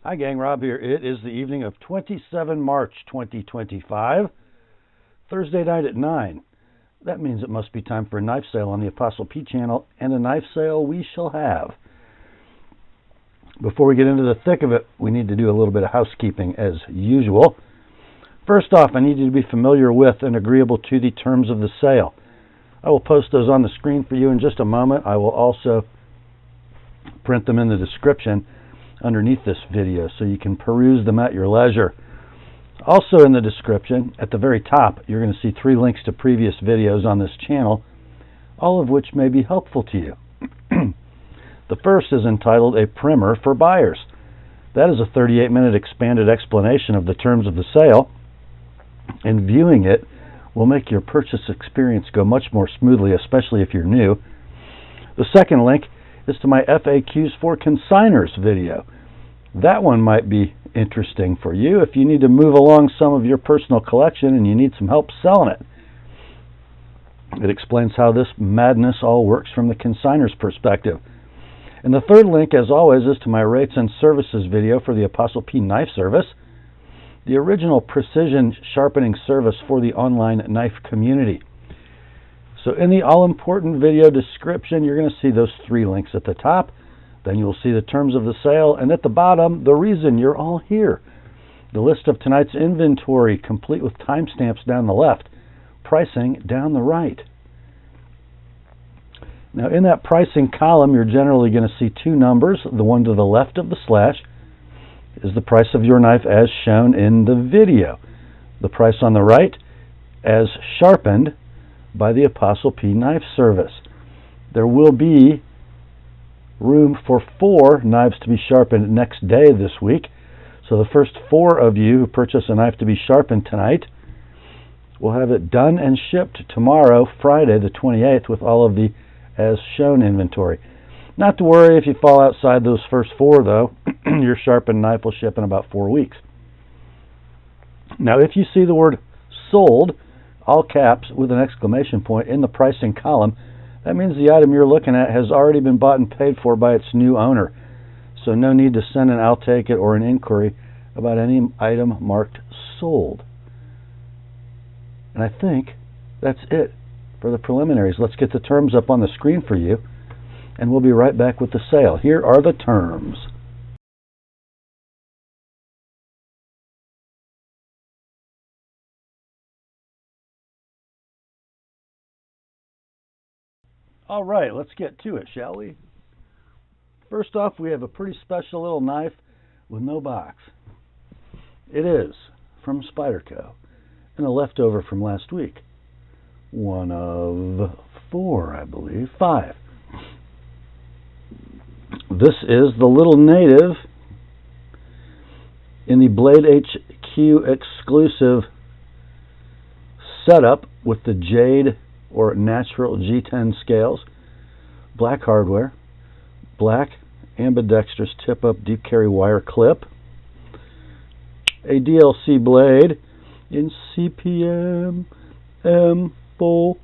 Hi gang, Rob here. It is the evening of 27 March 2025, Thursday night at 9. That means it must be time for a knife sale on the TheApostleP channel, and a knife sale we shall have. Before we get into the thick of it, we need to do a little bit of housekeeping as usual. First off, I need you to be familiar with and agreeable to the terms of the sale. I will post those on the screen for you in just a moment. I will also print them in the description underneath this video so you can peruse them at your leisure. Also in the description, at the very top, you're going to see 3 links to previous videos on this channel, all of which may be helpful to you. The first is entitled A Primer for Buyers. That is a 38-minute expanded explanation of the terms of the sale, and viewing it will make your purchase experience go much more smoothly, especially if you're new. The second link is to my FAQs for Consignors video. That one might be interesting for you if you need to move along some of your personal collection and you need some help selling it. It explains how this madness all works from the consignors perspective. And the third link, as always, is to my rates and services video for the TheApostleP Knife Service, the original precision sharpening service for the online knife community. So in the all-important video description, you're going to see those 3 links at the top. Then you'll see the terms of the sale, and at the bottom, the reason you're all here. The list of tonight's inventory, complete with timestamps down the left, pricing down the right. Now in that pricing column, you're generally going to see 2 numbers. The one to the left of the slash is the price of your knife as shown in the video. The price on the right as sharpened by the TheApostleP Knife Service. There will be room for 4 knives to be sharpened next day this week. So the first 4 of you who purchase a knife to be sharpened tonight will have it done and shipped tomorrow, Friday the 28th, with all of the as shown inventory. Not to worry if you fall outside those first 4 though. Your sharpened knife will ship in about 4 weeks. Now if you see the word sold, all caps with an exclamation point in the pricing column, that means the item you're looking at has already been bought and paid for by its new owner. So no need to send an I'll take it or an inquiry about any item marked sold. And I think that's it for the preliminaries. Let's get the terms up on the screen for you, and we'll be right back with the sale. Here are the terms. All right, let's get to it, shall we? First off, we have a pretty special little knife with no box. It is from Spyderco, and a leftover from last week. One of 4, I believe. 5. This is the little native in the Blade HQ exclusive setup with the Jade or natural G10 scales, black hardware, black ambidextrous tip-up deep carry wire clip, a DLC blade in CPM M4,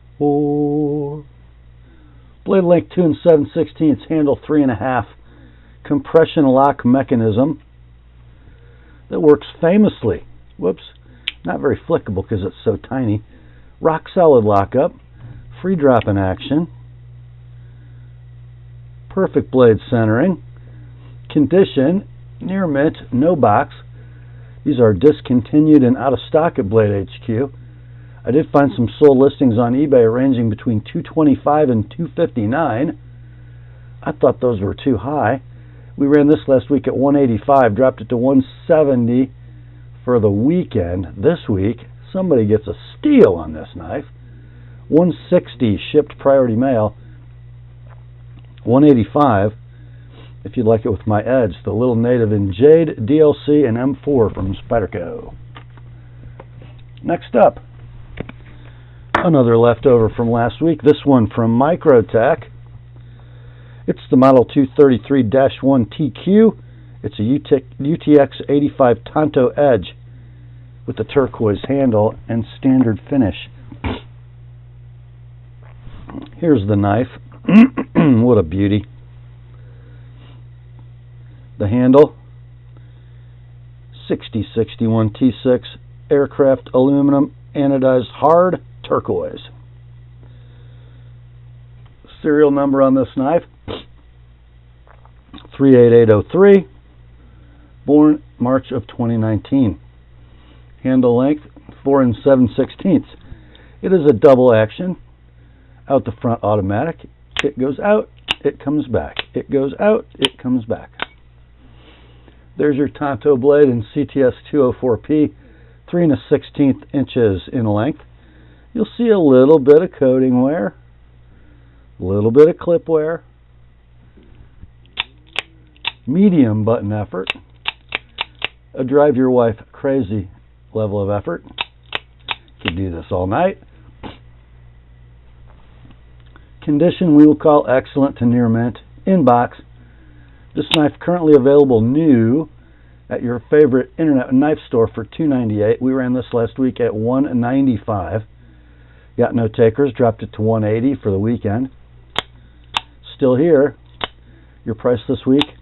blade length 2 7/16, handle 3.5, compression lock mechanism that works famously. Whoops, not very flickable because it's so tiny. Rock solid lockup, free drop in action, perfect blade centering, condition near mint, no box. These are discontinued and out of stock at Blade HQ. I did find some sold listings on eBay ranging between $225 and $259. I thought those were too high. We ran this last week at $185, dropped it to $170 for the weekend. This week, somebody gets a steal on this knife. $160 shipped priority mail. $185 if you'd like it with my edge, the little native in Jade, DLC, and M4 from Spyderco. Next up, another leftover from last week, this one from MIcrotech. It's the Model 233-1 TQ. It's a UTX 85 Tonto Edge with the turquoise handle and standard finish. Here's the knife. What a beauty. The handle 6061 T6 aircraft aluminum anodized hard turquoise. Serial number on this knife 38803, born March of 2019. Handle length 4 7/16. It is a double action, out the front automatic. It goes out, it comes back. It goes out, it comes back. There's your Tonto blade in CTS 204P, 3 1/16 inches in length. You'll see a little bit of coating wear, a little bit of clip wear, medium button effort, a drive your wife crazy level of effort. You could do this all night. Condition we will call excellent to near mint. In box. This knife currently available new at your favorite internet knife store for $2.98. We ran this last week at $195. Got no takers, dropped it to $180 for the weekend. Still here. Your price this week,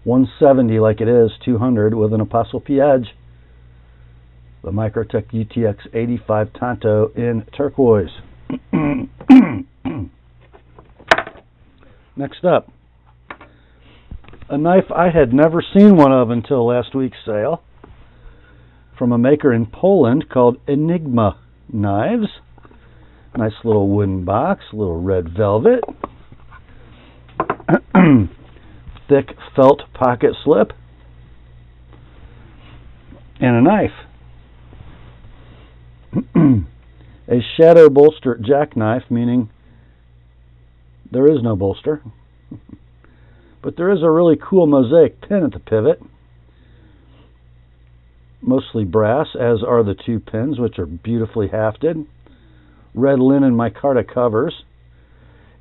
$170 like it is, $200 with an Apostle P edge. The MIcrotech UTX 85 Tonto in turquoise. Next up, a knife I had never seen one of until last week's sale, from a maker in Poland called Enigma Knives. Nice little wooden box, little red velvet, thick felt pocket slip, and a knife. A shadow bolster jackknife, meaning there is no bolster, but there is a really cool mosaic pin at the pivot, mostly brass, as are the two pins, which are beautifully hafted. Red linen micarta covers.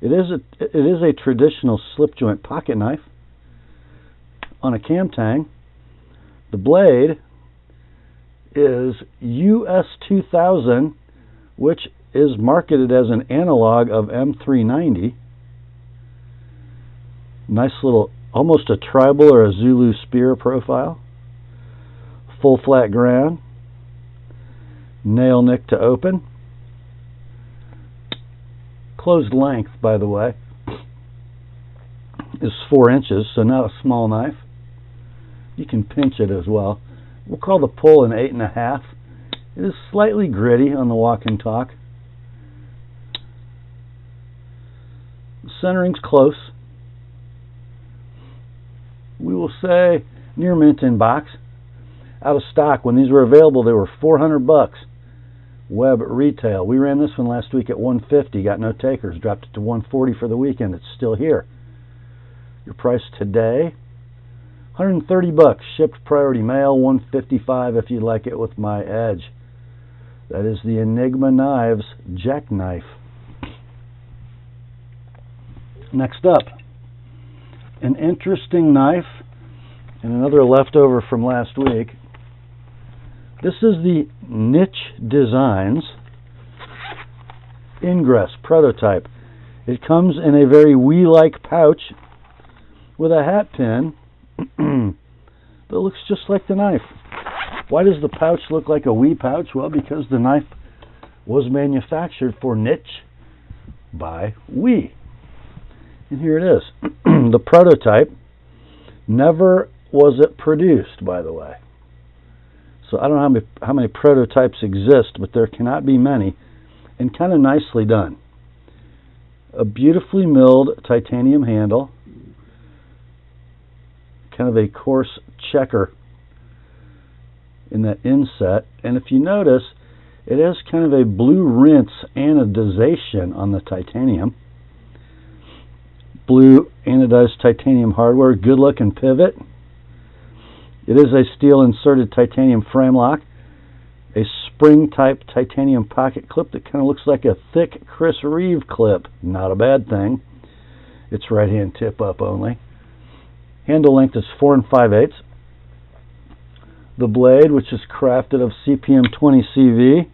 It is a traditional slip joint pocket knife on a cam tang. The blade is US 2000, which is marketed as an analog of M390. Nice little, almost a tribal or a Zulu spear profile. Full flat ground. Nail nick to open. Closed length, by the way, is 4 inches, so not a small knife. You can pinch it as well. We'll call the pull an 8.5. It is slightly gritty on the walk and talk. The centering's close. We will say near mint in box. Out of stock. When these were available, they were $400. Web retail. We ran this one last week at $150. Got no takers. Dropped it to $140 for the weekend. It's still here. Your price today, $130. Shipped priority mail. $155 if you'd like it with my edge. That is the Enigma Knives jackknife. Next up, an interesting knife and another leftover from last week. This is the Nitch Designs Ingress prototype. It comes in a very Wii-like pouch with a hat pin that looks just like the knife. Why does the pouch look like a Wii pouch? Well, because the knife was manufactured for Nitch by Wii. And here it is. The prototype. Never was it produced, by the way. So I don't know how many prototypes exist, but there cannot be many. And kind of nicely done. A beautifully milled titanium handle. Kind of a coarse checker in that inset. And if you notice, it has kind of a blue rinse anodization on the titanium. Blue anodized titanium hardware, good looking pivot. It is a steel inserted titanium frame lock, a spring type titanium pocket clip that kind of looks like a thick Chris Reeve clip. Not a bad thing. It's right hand tip up only. Handle length is 4 5/8. The blade, which is crafted of CPM 20 CV,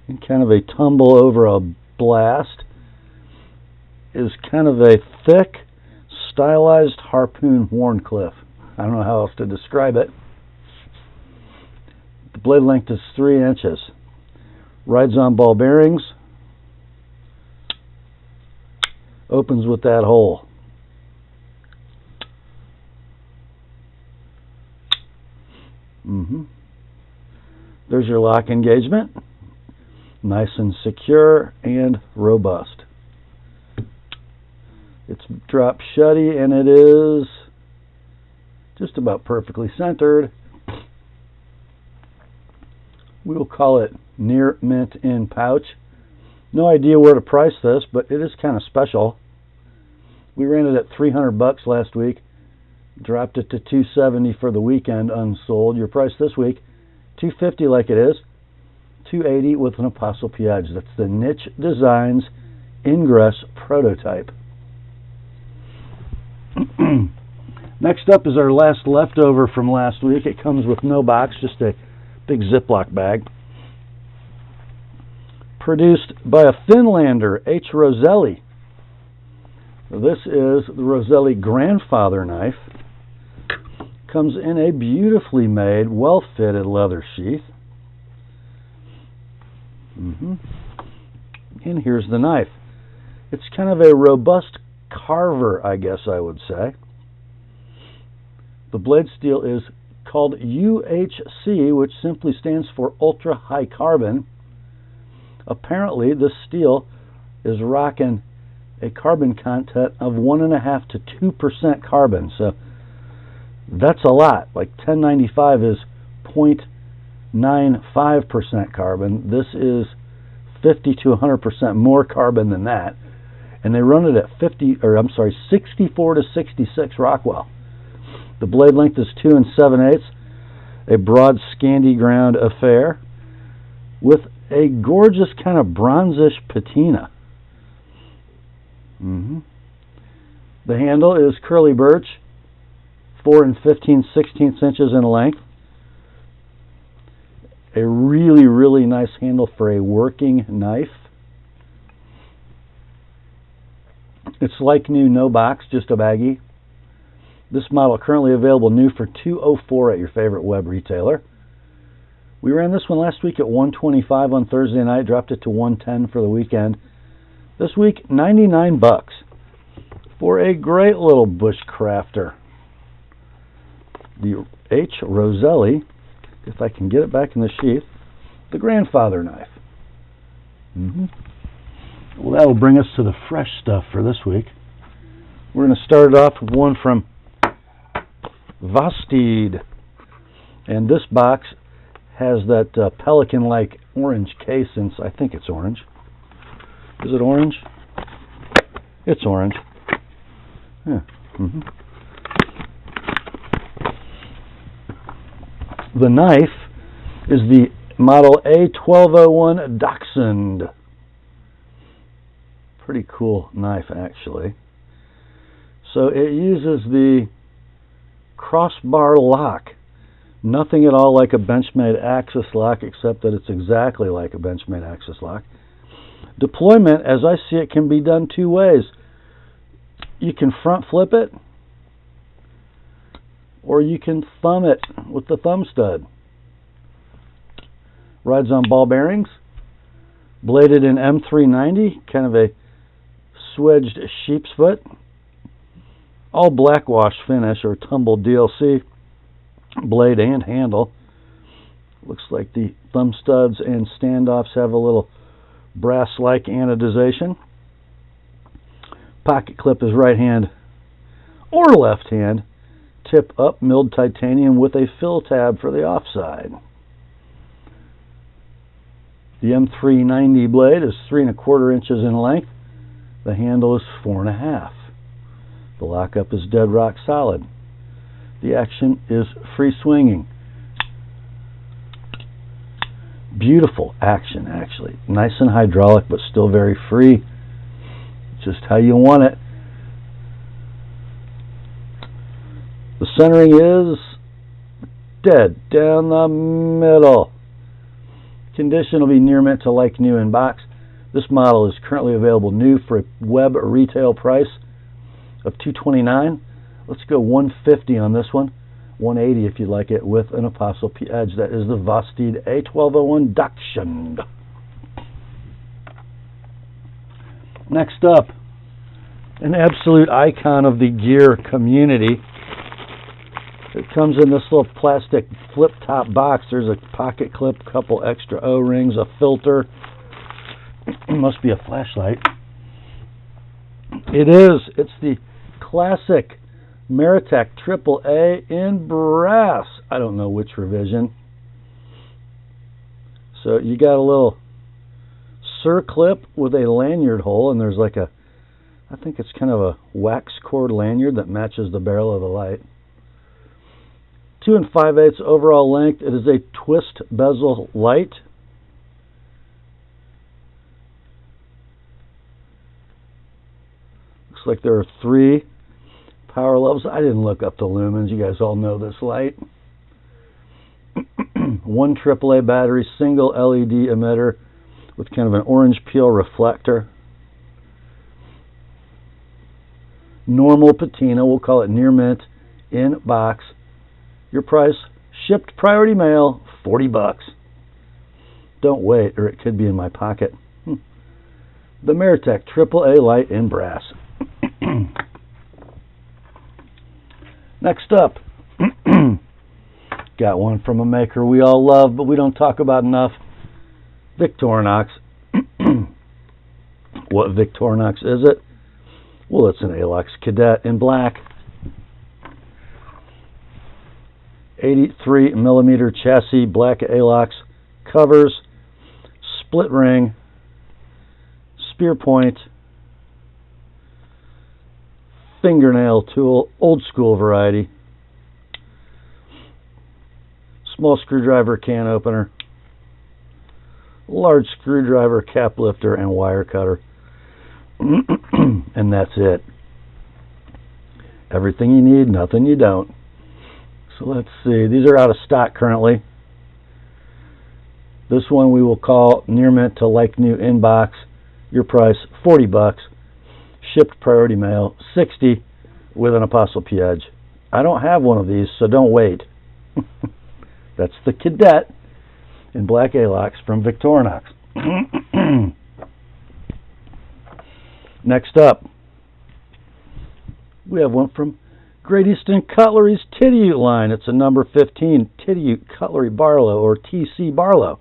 and kind of a tumble over a blast, is kind of a thick, stylized harpoon Wharncliffe. I don't know how else to describe it. The blade length is 3 inches. Rides on ball bearings. Opens with that hole. There's your lock engagement. Nice and secure and robust. It's drop shutty and it is just about perfectly centered. We'll call it near mint in pouch. No idea where to price this, but it is kind of special. We ran it at $300 last week. Dropped it to $270 for the weekend unsold. Your price this week, $250 like it is, $280 with an ApostleP edge. That's the Nitch Designs Ingress prototype. Next up is our last leftover from last week. It comes with no box, just a big Ziploc bag. Produced by a Finlander, H. Roselli. This is the Roselli grandfather knife. Comes in a beautifully made, well-fitted leather sheath. And here's the knife. It's kind of a robust carver, I guess I would say. The blade steel is called UHC, which simply stands for ultra high carbon. Apparently, this steel is rocking a carbon content of 1.5 to 2% carbon. So that's a lot. Like 1095 is 0.95% carbon. This is 50 to 100% more carbon than that. And they run it at 64 to 66 Rockwell. The blade length is 2 7/8, a broad Scandi ground affair with a gorgeous kind of bronzish patina. The handle is curly birch, 4 15/16 inches in length. A really, really nice handle for a working knife. It's like new, no box, just a baggie. This model currently available new for $204 at your favorite web retailer. We ran this one last week at $125 on Thursday night, dropped it to $110 for the weekend. This week, $99 for a great little bushcrafter. The H. Roselli, if I can get it back in the sheath, the grandfather knife. Well, that will bring us to the fresh stuff for this week. We're going to start it off with one from Vosteed. And this box has that pelican-like orange case, and I think it's orange. Is it orange? It's orange. Yeah. The knife is the model A1201 Dachshund. Pretty cool knife, actually. So it uses the crossbar lock. Nothing at all like a Benchmade Axis lock, except that it's exactly like a Benchmade Axis lock. Deployment, as I see it, can be done two ways. You can front flip it, or you can thumb it with the thumb stud. Rides on ball bearings. Bladed in M390, kind of a swedged sheep's foot. All black wash finish or tumbled DLC. Blade and handle. Looks like the thumb studs and standoffs have a little brass-like anodization. Pocket clip is right hand or left hand. Tip up, milled titanium with a fill tab for the offside. The M390 blade is 3 1/4 inches in length. The handle is 4 1/2. The lockup is dead rock solid. The action is free swinging. Beautiful action, actually. Nice and hydraulic, but still very free. Just how you want it. The centering is dead down the middle. Condition will be near mint to like new in box. This model is currently available new for a web retail price of $229. Let's go $150 on this one. 180 if you'd like it with an ApostleP edge. That is the Vosteed A1201 Dachshund. Next up, an absolute icon of the gear community. It comes in this little plastic flip-top box. There's a pocket clip, a couple extra O-rings, a filter. Must be a flashlight. It is. It's the classic Maratac AAA in brass. I don't know which revision. So you got a little circlip with a lanyard hole, and there's like a, I think it's kind of a wax cord lanyard that matches the barrel of the light. 2 5/8 overall length. It is a twist bezel light. Looks like there are 3 power levels. I didn't look up the lumens. You guys all know this light. 1 AAA battery, single LED emitter with kind of an orange peel reflector. Normal patina, we'll call it near mint, in box. Your price, shipped priority mail, $40. Don't wait, or it could be in my pocket. The Maratac AAA light in brass. Next up, got one from a maker we all love, but we don't talk about enough. Victorinox. What Victorinox is it? Well, it's an Alox Cadet in black. 83 millimeter chassis, black Alox covers, split ring, spear point, fingernail tool, old school variety, small screwdriver can opener, large screwdriver cap lifter, and wire cutter. And that's it. Everything you need, nothing you don't. So let's see. These are out of stock currently. This one we will call near mint to like new inbox. Your price, $40. Shipped priority mail, $60 with an ApostleP edge. I don't have one of these, so don't wait. That's the Cadet in black Alox from Victorinox. Next up, we have one from Great Eastern Cutlery's Tidioute line. It's a number 15 Tidioute Cutlery Barlow, or TC Barlow.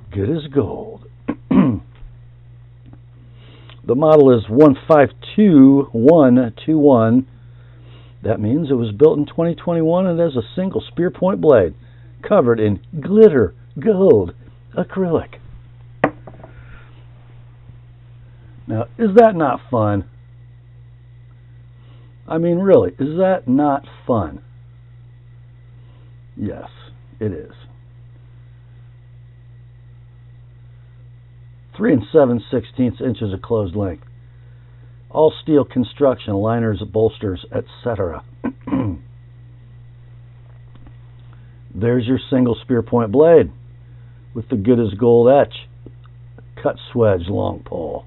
Good as gold. The model is 152121. That means it was built in 2021 and has a single spear point blade covered in glitter gold acrylic. Now, is that not fun? I mean, really, is that not fun? Yes, it is. 3 7/16 inches of closed length. All steel construction, liners, bolsters, etc. There's your single spear point blade with the good as gold etch. Cut swedge long pole.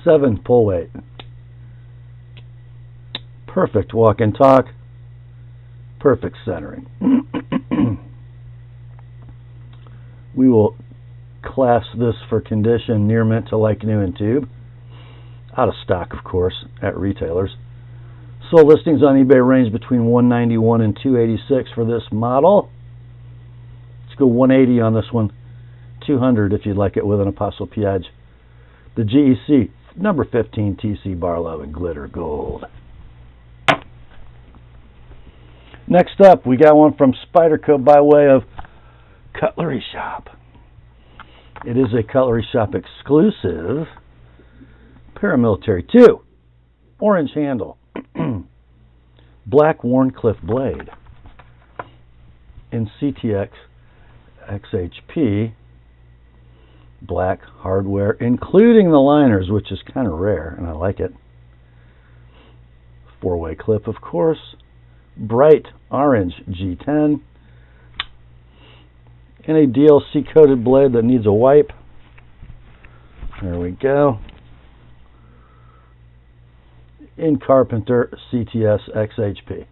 7 pull weight. Perfect walk and talk. Perfect centering. We will class this for condition near mint to like new in tube. Out of stock, of course, at retailers. Sold listings on eBay range between $191 and $286 for this model. Let's go $180 on this one. $200 if you'd like it with an ApostleP edge. The GEC number 15 TC Barlow in glitter gold. Next up, we got one from Spyderco by way of Cutlery Shop. It is a Cutlery Shop exclusive Paramilitary 2 orange handle black Wharncliffe blade in CTX XHP black hardware, including the liners, which is kind of rare, and I like it. 4-way clip, of course. Bright orange G10. And a DLC-coated blade that needs a wipe. There we go. in Carpenter CTS XHP.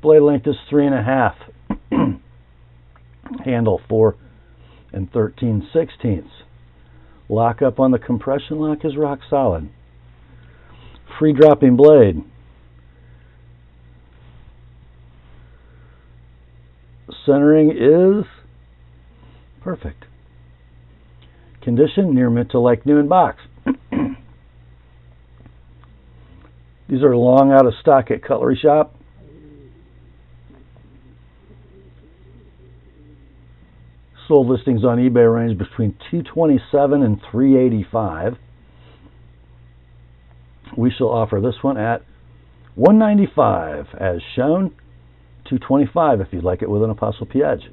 Blade length is 3.5. Handle 4 13/16. Lock up on the compression lock is rock solid. Free dropping blade. Centering is perfect. Condition near mint to like new in box. These are long out of stock at Cutlery Shop. Sold listings on eBay range between $227 and $385. We shall offer this one at $195 as shown, $225 if you'd like it with an ApostleP edge.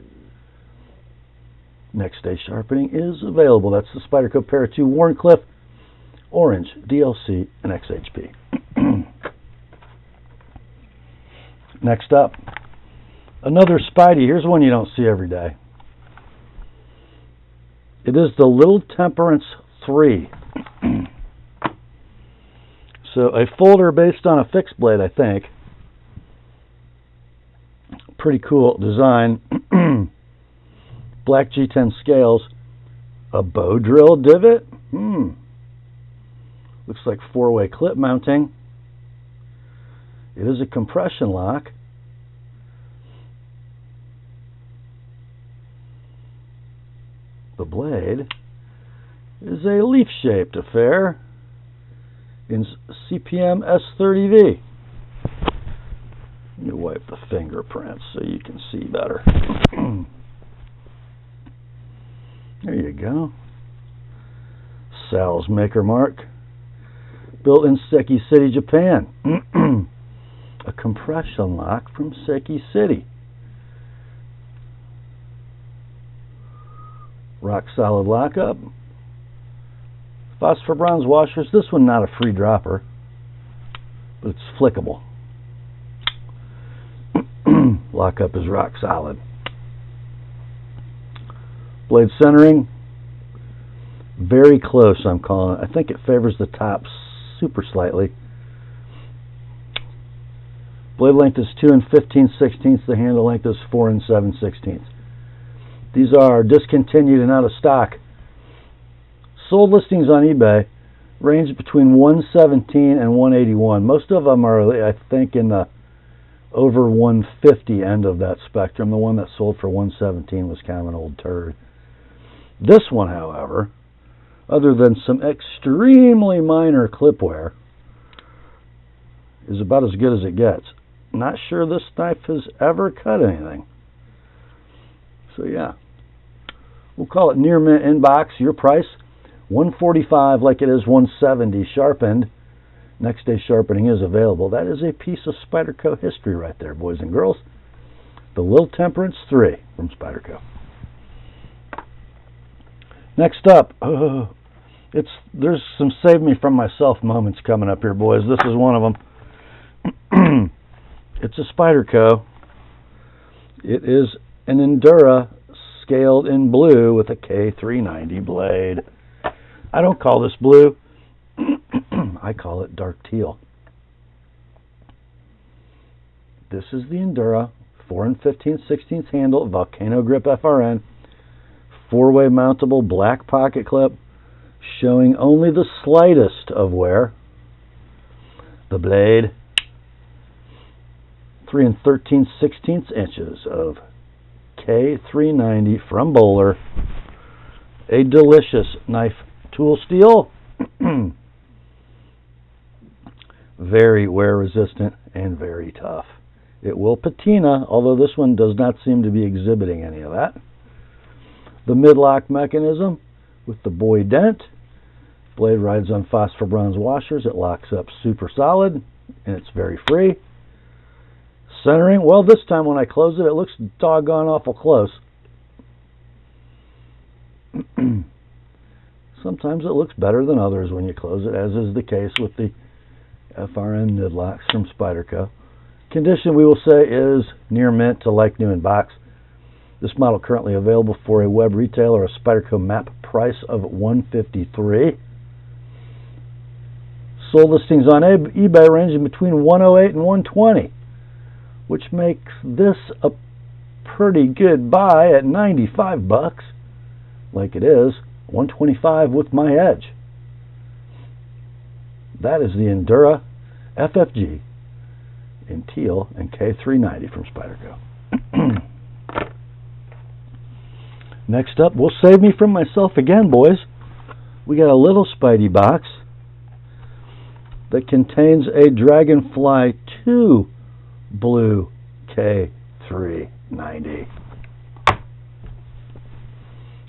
Next day sharpening is available. That's the Spyderco Para 2 Wharncliffe, Orange, DLC, and XHP. Next up, another Spidey. Here's one you don't see every day. It is the Little Temperance 3. So a folder based on a fixed blade, I think. Pretty cool design. Black G10 scales. A bow drill divot. Looks like 4-way clip mounting. It is a compression lock. The blade is a leaf-shaped affair in CPM S30V. Let me wipe the fingerprints so you can see better. There you go. Sal's maker mark. Built in Seki City, Japan. A compression lock from Seki City. Rock solid lockup. Phosphor bronze washers. This one not a free dropper, but it's flickable. Lockup is rock solid. Blade centering, very close, I'm calling it. I think it favors the top super slightly. Blade length is 2 15/16. The handle length is 4 7/16. These are discontinued and out of stock. Sold listings on eBay range between $117 and $181. Most of them are, I think, in the over $150 end of that spectrum. The one that sold for $117 was kind of an old turd. This one, however, other than some extremely minor clip wear, is about as good as it gets. Not sure this knife has ever cut anything. So yeah, we'll call it near mint in box. Your price, $145 like it is $170 sharpened. Next day sharpening is available. That is a piece of Spyderco history right there, boys and girls. The Little Temperance 3 from Spyderco. Next up, there's some save me from myself moments coming up here, boys. This is one of them. It's a Spyderco. It is an Endura scaled in blue with a K390 blade. I don't call this blue. I call it dark teal. This is the Endura 4 15/16 handle, Volcano Grip FRN, 4-way mountable black pocket clip, showing only the slightest of wear. The blade, 3 13/16 inches of K390 from Bowler. A delicious knife tool steel. Very wear resistant and very tough. It will patina, although this one does not seem to be exhibiting any of that. The mid-lock mechanism with the boy dent. Blade rides on phosphor bronze washers. It locks up super solid and it's very free. Centering, well, this time when I close it, it looks doggone awful close. Sometimes it looks better than others when you close it, as is the case with the FRN mid-locks from Spyderco. Condition, we will say, is near mint to like new in box. This model currently available for a web retail or a Spyderco map price of $153. Sold listings on eBay ranging between 108 and 120, which makes this a pretty good buy at 95 bucks. Like it is 125 with my edge. That is the Endura FFG in teal and K390 from Spyderco. Next up, we'll save me from myself again, boys. We got a little Spidey box that contains a Dragonfly 2 blue K390.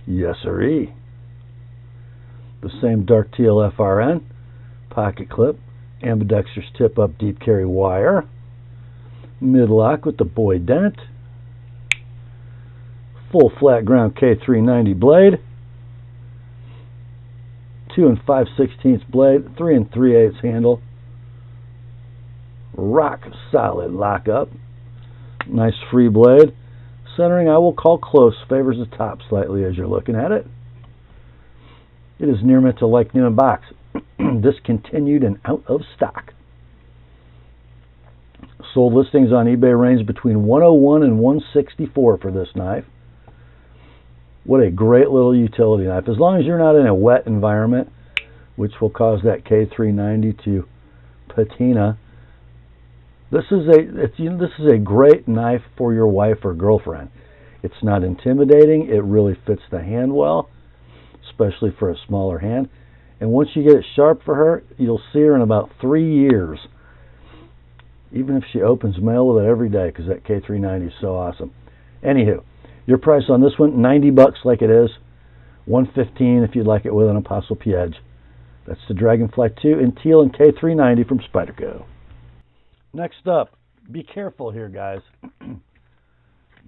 Yes, sirree. The same dark teal FRN, pocket clip, ambidextrous tip-up deep carry wire, mid-lock with the boy dent, full flat ground K390 blade, 2 5/16 blade, 3 3/8 handle, rock solid lockup, nice free blade. Centering I will call close, favors the top slightly as you're looking at it. It is near mint to like new in box. Discontinued and out of stock. Sold listings on eBay range between 101 and 164 for this knife. What a great little utility knife. As long as you're not in a wet environment, which will cause that K390 to patina, this is a great knife for your wife or girlfriend. It's not intimidating. It really fits the hand well, especially for a smaller hand. And once you get it sharp for her, you'll see her in about 3 years, even if she opens mail with it every day, because that K390 is so awesome. Anywho, your price on this one, 90 bucks like it is, 115 if you'd like it with an ApostleP edge. That's the Dragonfly 2 in teal and K390 from Spyderco. Next up, be careful here, guys,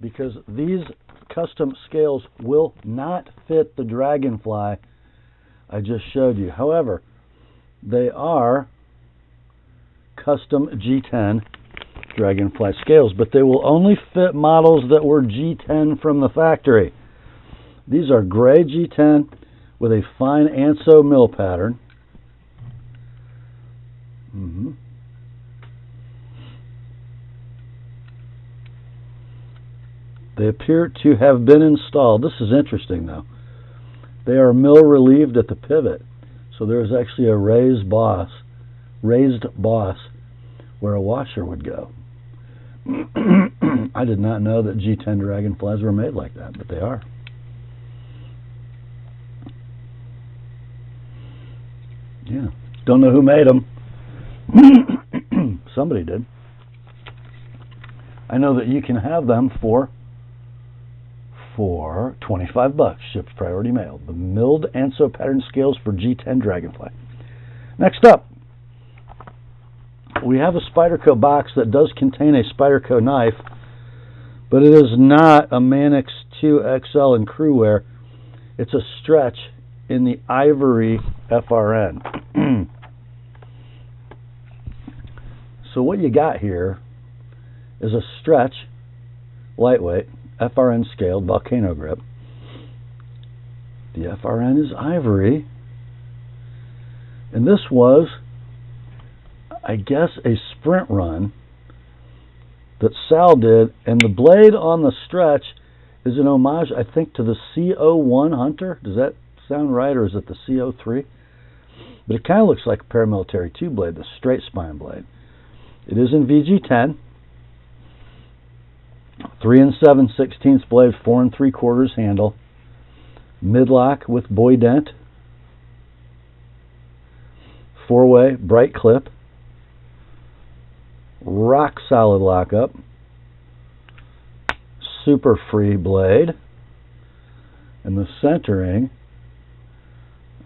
because these custom scales will not fit the Dragonfly I just showed you. However, they are custom G10 Dragonfly scales, but they will only fit models that were G10 from the factory. These are gray G10 with a fine Anso mill pattern. They appear to have been installed. This is interesting, though. They are mill relieved at the pivot, so there is actually a raised boss where a washer would go. I did not know that G10 Dragonflies were made like that, but they are. Yeah, don't know who made them. Somebody did. I know that you can have them for 25 bucks, shipped priority mail. The milled Anso pattern scales for G10 Dragonfly. Next up, we have a Spyderco box that does contain a Spyderco knife, but it is not a Manix 2XL in crew wear. It's a stretch in the Ivory FRN. So what you got here is a stretch, lightweight, FRN scaled volcano grip. The FRN is Ivory, and this was, I guess, a sprint run that Sal did, and the blade on the stretch is an homage, I think, to the CO1 Hunter. Does that sound right, or is it the CO3? But it kind of looks like a paramilitary 2 blade, the straight spine blade. It is in VG10. 3 7/16 blade, 4 3/4 handle, midlock with boy dent, 4-way bright clip, rock solid lockup, super free blade, and the centering.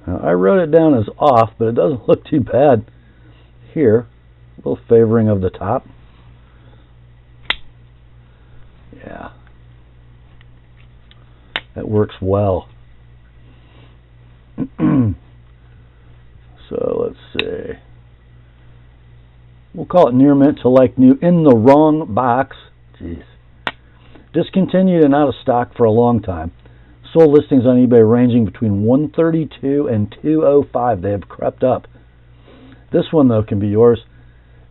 Now, I wrote it down as off, but it doesn't look too bad here. A little favoring of the top. Yeah, that works well. So let's see. We'll call it near mint to like new in the wrong box. Jeez. Discontinued and out of stock for a long time. Sold listings on eBay ranging between $132 and $205. They have crept up. This one, though, can be yours.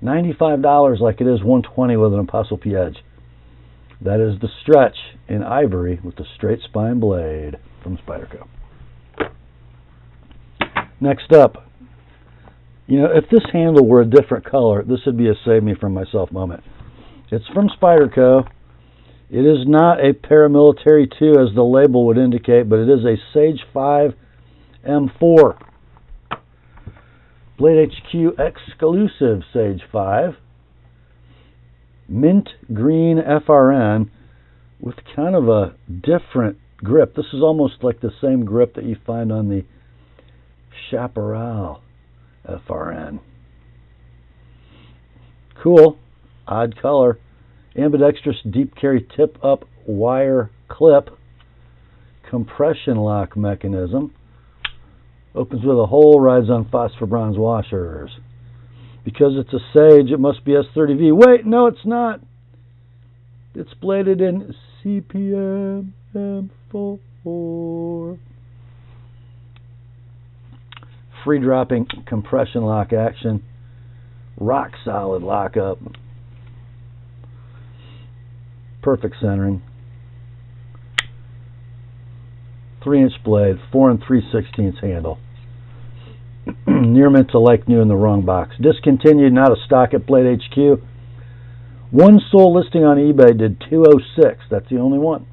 $95 like it is $120 with an Apostle P edge. That is the Stretch in Ivory with the straight spine blade from Spyderco. Next up, you know, if this handle were a different color, this would be a save me from myself moment. It's from Spyderco. It is not a Paramilitary 2 as the label would indicate, but it is a Sage 5 M4. Blade HQ exclusive Sage 5. Mint green FRN with kind of a different grip. This is almost like the same grip that you find on the Chaparral FRN. Cool. Odd color. Ambidextrous deep carry tip up wire clip. Compression lock mechanism. Opens with a hole, rides on phosphor bronze washers. Because it's a Sage, it must be S30V. Wait, no, it's not. It's bladed in CPM M4. Free dropping compression lock action. Rock solid lockup. Perfect centering. 3-inch blade, 4 3/16 handle. Near mint to like new in the wrong box. Discontinued, not a stock at Blade HQ. One sold listing on eBay did $206. That's the only one.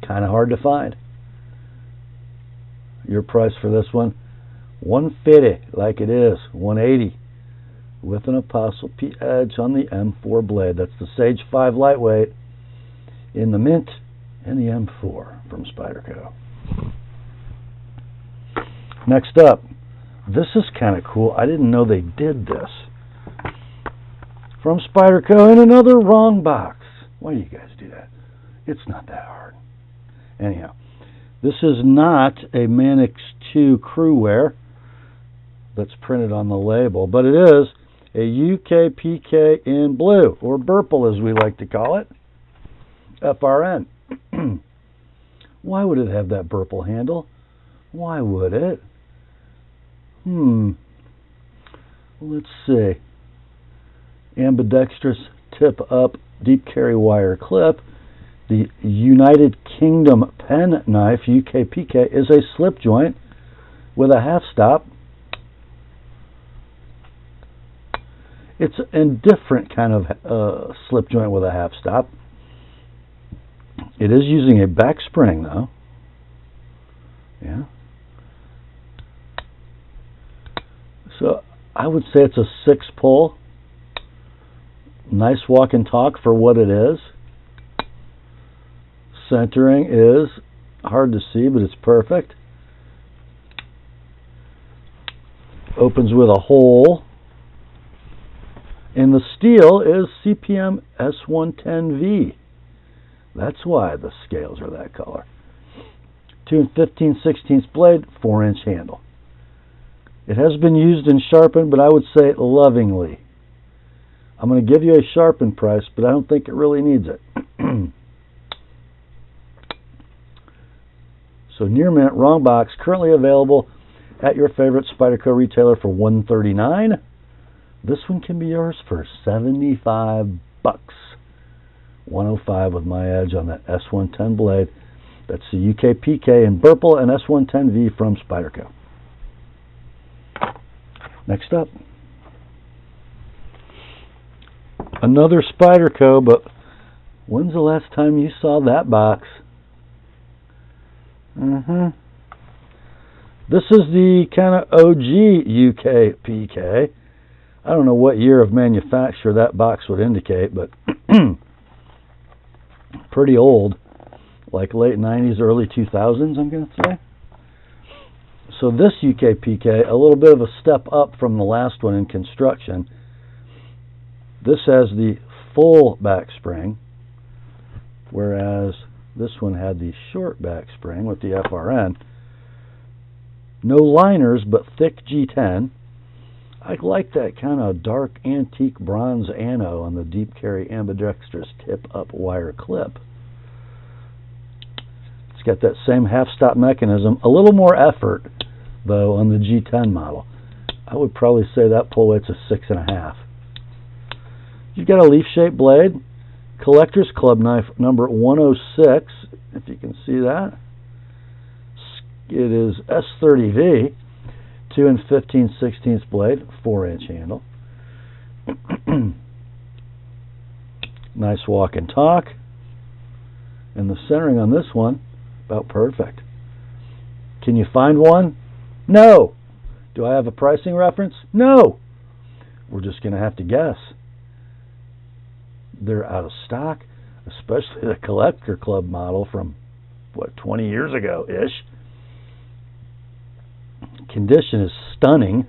Kind of hard to find. Your price for this one, $150, like it is, $180 with an Apostle P edge on the M4 blade. That's the Sage 5 lightweight in the mint and the M4 from Spyderco. Next up, this is kind of cool. I didn't know they did this. From Spyderco in another wrong box. Why do you guys do that? It's not that hard. Anyhow, this is not a Manix 2 crew wear that's printed on the label, but it is a UK PK in blue, or Burple as we like to call it, FRN. Why would it have that Burple handle? Why would it? Let's see. Ambidextrous tip up deep carry wire clip. The United Kingdom pen knife UK PK is a slip joint with a half stop. It's a different kind of slip joint with a half stop. It is using a back spring though. Yeah. So I would say it's a 6-pull. Nice walk and talk for what it is. Centering is hard to see, but it's perfect. Opens with a hole. And the steel is CPM S110V. That's why the scales are that color. 2 15/16 blade, 4-inch handle. It has been used and sharpened, but I would say lovingly. I'm going to give you a sharpened price, but I don't think it really needs it. So near mint, wrong box, currently available at your favorite Spyderco retailer for $139. This one can be yours for $75. $105 with my edge on that S110 blade. That's the UK PK in Burple and S110V from Spyderco. Next up, another Spyderco, but when's the last time you saw that box? This is the kind of OG UK PK. I don't know what year of manufacture that box would indicate, but pretty old, like late 90s, early 2000s, I'm going to say. So this UK PK, a little bit of a step up from the last one in construction. This has the full back spring, whereas this one had the short back spring with the FRN. No liners, but thick G10. I like that kind of dark antique bronze Anso on the deep carry ambidextrous tip up wire clip. It's got that same half stop mechanism, a little more effort though on the G10 model. I would probably say that pull weight's a 6.5. You've got a leaf-shaped blade, Collector's Club knife number 106, if you can see that. It is S30V, 2 15/16 blade, 4-inch handle. Nice walk and talk. And the centering on this one, about perfect. Can you find one? No. Do I have a pricing reference? No. We're just going to have to guess. They're out of stock, especially the Collector Club model from, what, 20 years ago-ish. Condition is stunning.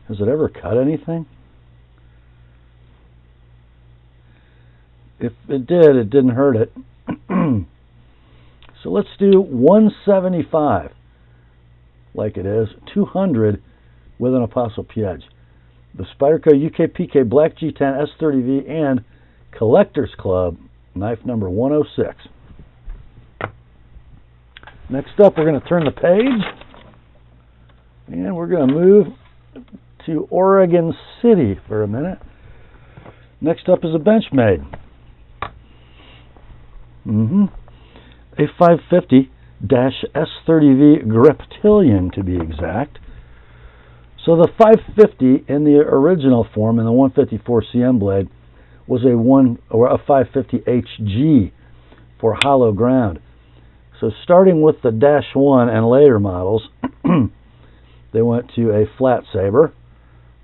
Has it ever cut anything? If it did, it didn't hurt it. So let's do 175 like it is, 200 with an ApostleP edge. The Spyderco UK-PK Black G10 S30V and Collector's Club knife number 106. Next up, we're going to turn the page and we're going to move to Oregon City for a minute. Next up is a Benchmade. A 550-S30V Griptilian to be exact. So the 550 in the original form in the 154 CM blade was a 550 HG for hollow ground. So starting with the -1 and later models, they went to a flat saber,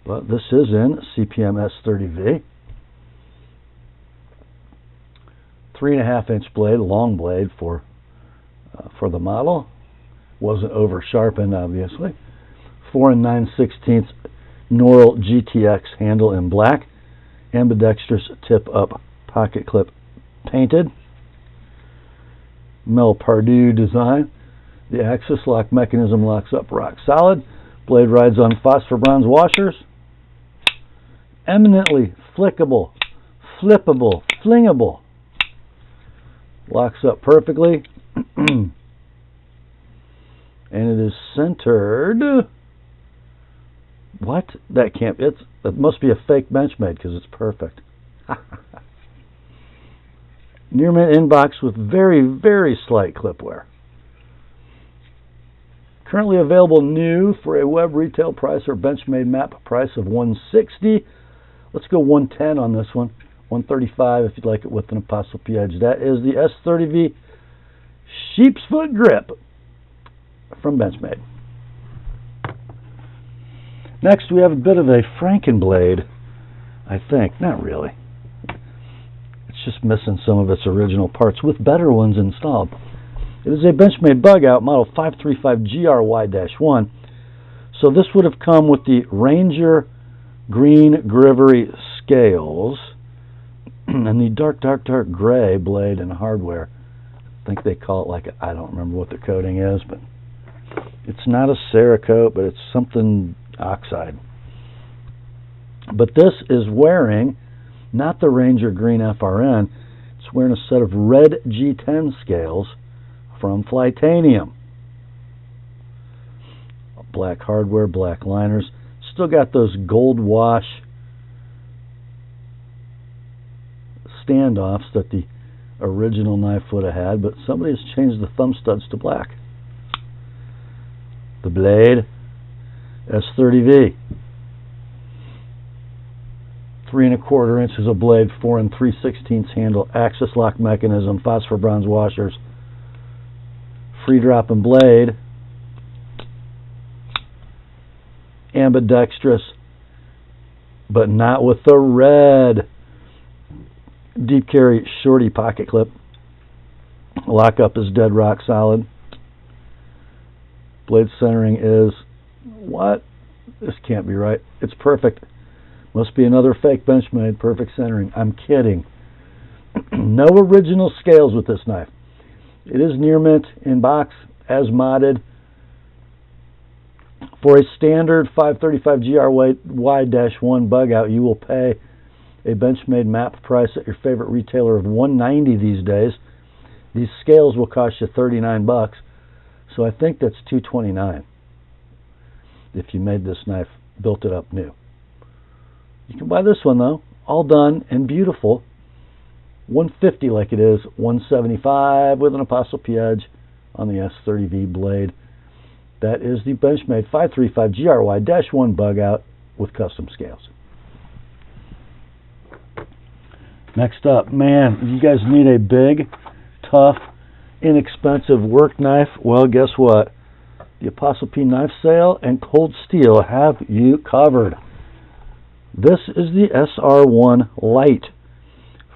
but this is in CPM S30V. 3.5-inch blade, long blade for the model. Wasn't over sharpened, obviously. 4 9/16 Noril GTX handle in black. Ambidextrous tip-up pocket clip painted. Mel Pardue design. The axis lock mechanism locks up rock solid. Blade rides on phosphor bronze washers. Eminently flickable, flippable, flingable. Locks up perfectly. And it is centered. What? That can't. It must be a fake Benchmade because it's perfect. Near mint inbox with very, very slight clip wear. Currently available new for a web retail price or Benchmade map price of $160. Let's go $110 on this one. $135 if you'd like it with an ApostleP edge. That is the S30V Sheep's Foot Grip from Benchmade. Next we have a bit of a Frankenblade, I think. Not really. It's just missing some of its original parts with better ones installed. It is a Benchmade bug out model 535GRY-1. So this would have come with the Ranger green Grivery scales and the dark gray blade and hardware. I think they call it like I don't remember what the coating is, but it's not a Cerakote, but it's something oxide. But this is wearing not the Ranger green FRN. It's wearing a set of red G10 scales from Flytanium. Black hardware, black liners. Still got those gold wash standoffs that the original knife would have had, but somebody has changed the thumb studs to black. The blade, S30V. 3 1/4 inches of blade, 4 3/16 handle, axis lock mechanism, phosphor bronze washers, free dropping blade, ambidextrous, but not with the red. Deep carry shorty pocket clip. Lockup is dead rock solid. Blade centering is what? This can't be right. It's perfect. Must be another fake Benchmade. Perfect centering. I'm kidding. No original scales with this knife. It is near mint in box as modded. For a standard 535GRY-1 bug out, you will pay a Benchmade map price at your favorite retailer of $190 these days. These scales will cost you $39, so I think that's $229. if you made this knife, built it up new. You can buy this one though, all done and beautiful. $150 like it is, $175 with an ApostleP edge on the S30V blade. That is the Benchmade 535 GRY-1 bug out with custom scales. Next up, man, you guys need a big, tough, inexpensive work knife. Well, guess what? The ApostleP Knife Sale and Cold Steel have you covered. This is the SR1 Lite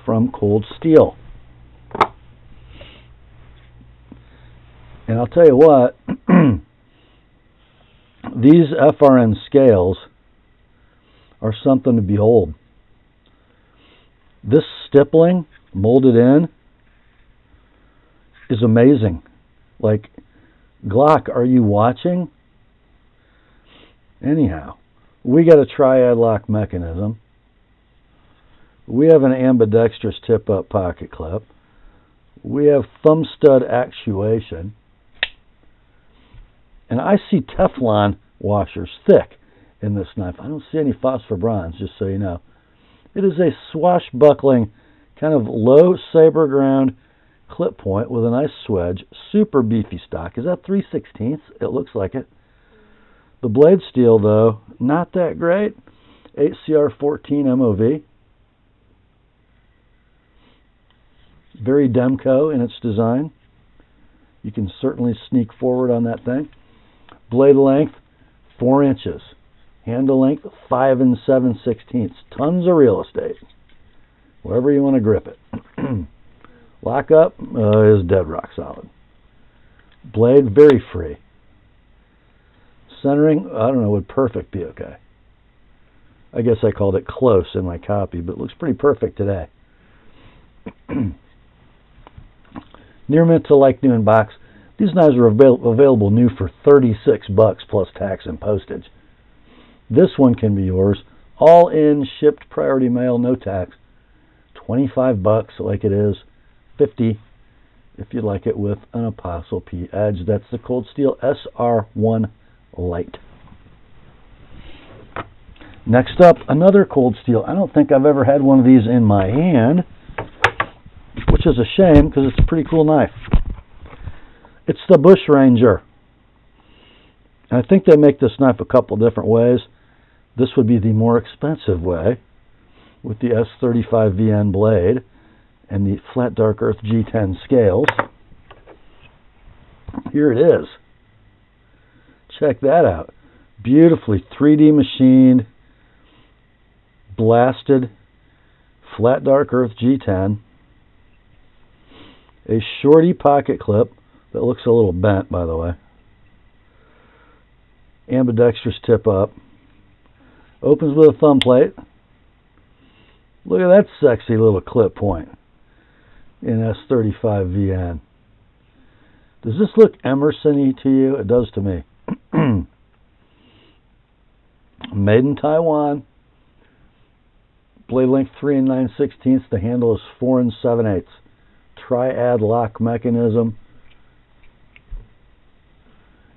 from Cold Steel. And I'll tell you what, these FRN scales are something to behold. This stippling, molded in, is amazing. Like, Glock, are you watching? Anyhow, we got a triad lock mechanism. We have an ambidextrous tip-up pocket clip. We have thumb stud actuation. And I see Teflon washers thick in this knife. I don't see any phosphor bronze, just so you know. It is a swashbuckling, kind of low saber ground clip point with a nice swedge. Super beefy stock. Is that 3/16? It looks like it. The blade steel, though, not that great. 8CR14 MOV. Very Demco in its design. You can certainly sneak forward on that thing. Blade length, 4 inches. Handle length, 5 7/16. Tons of real estate. Wherever you want to grip it. Lockup is dead rock solid. Blade, very free. Centering, I don't know, would perfect be okay? I guess I called it close in my copy, but it looks pretty perfect today. Near mint to like new in box. These knives are available new for $36 plus tax and postage. This one can be yours, all in, shipped, priority mail, no tax. $25 like it is, $50 if you'd like it with an ApostleP edge. That's the Cold Steel SR1 Lite. Next up, another Cold Steel. I don't think I've ever had one of these in my hand, which is a shame because it's a pretty cool knife. It's the Bush Ranger. And I think they make this knife a couple different ways. This would be the more expensive way with the S35VN blade and the flat dark earth G10 scales. Here it is. Check that out. Beautifully 3D machined, blasted, flat dark earth G10. A shorty pocket clip that looks a little bent, by the way. Ambidextrous tip up. Opens with a thumb plate. Look at that sexy little clip point in S35VN. Does this look Emerson-y to you? It does to me. Made in Taiwan. Blade length 3 9/16. The handle is 4 7/8. Triad lock mechanism.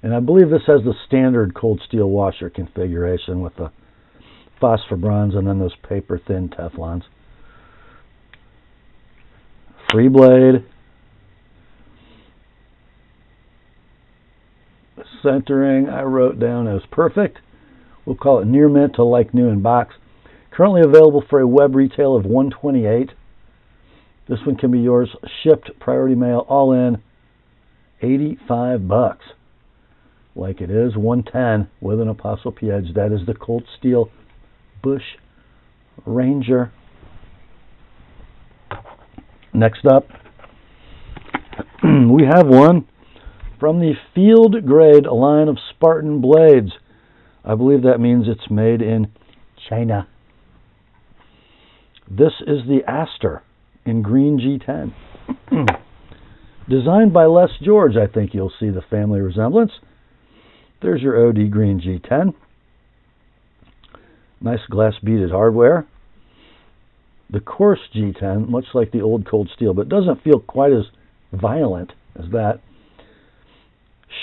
And I believe this has the standard Cold Steel washer configuration with the phosphor bronze and then those paper thin Teflons. Free blade. Centering I wrote down as perfect. We'll call it near mint to like new in box. Currently available for a web retail of $128. This one can be yours, shipped, priority mail, all in, $85. Like it is, $110 with an ApostleP edge. That is the Cold Steel Bush Ranger. Next up, we have one from the Field Grade line of Spartan blades. I believe that means it's made in China. This is the Aster in green G10. Designed by Les George. I think you'll see the family resemblance. There's your OD green G10. Nice glass beaded hardware. The coarse G10, much like the old Cold Steel, but doesn't feel quite as violent as that.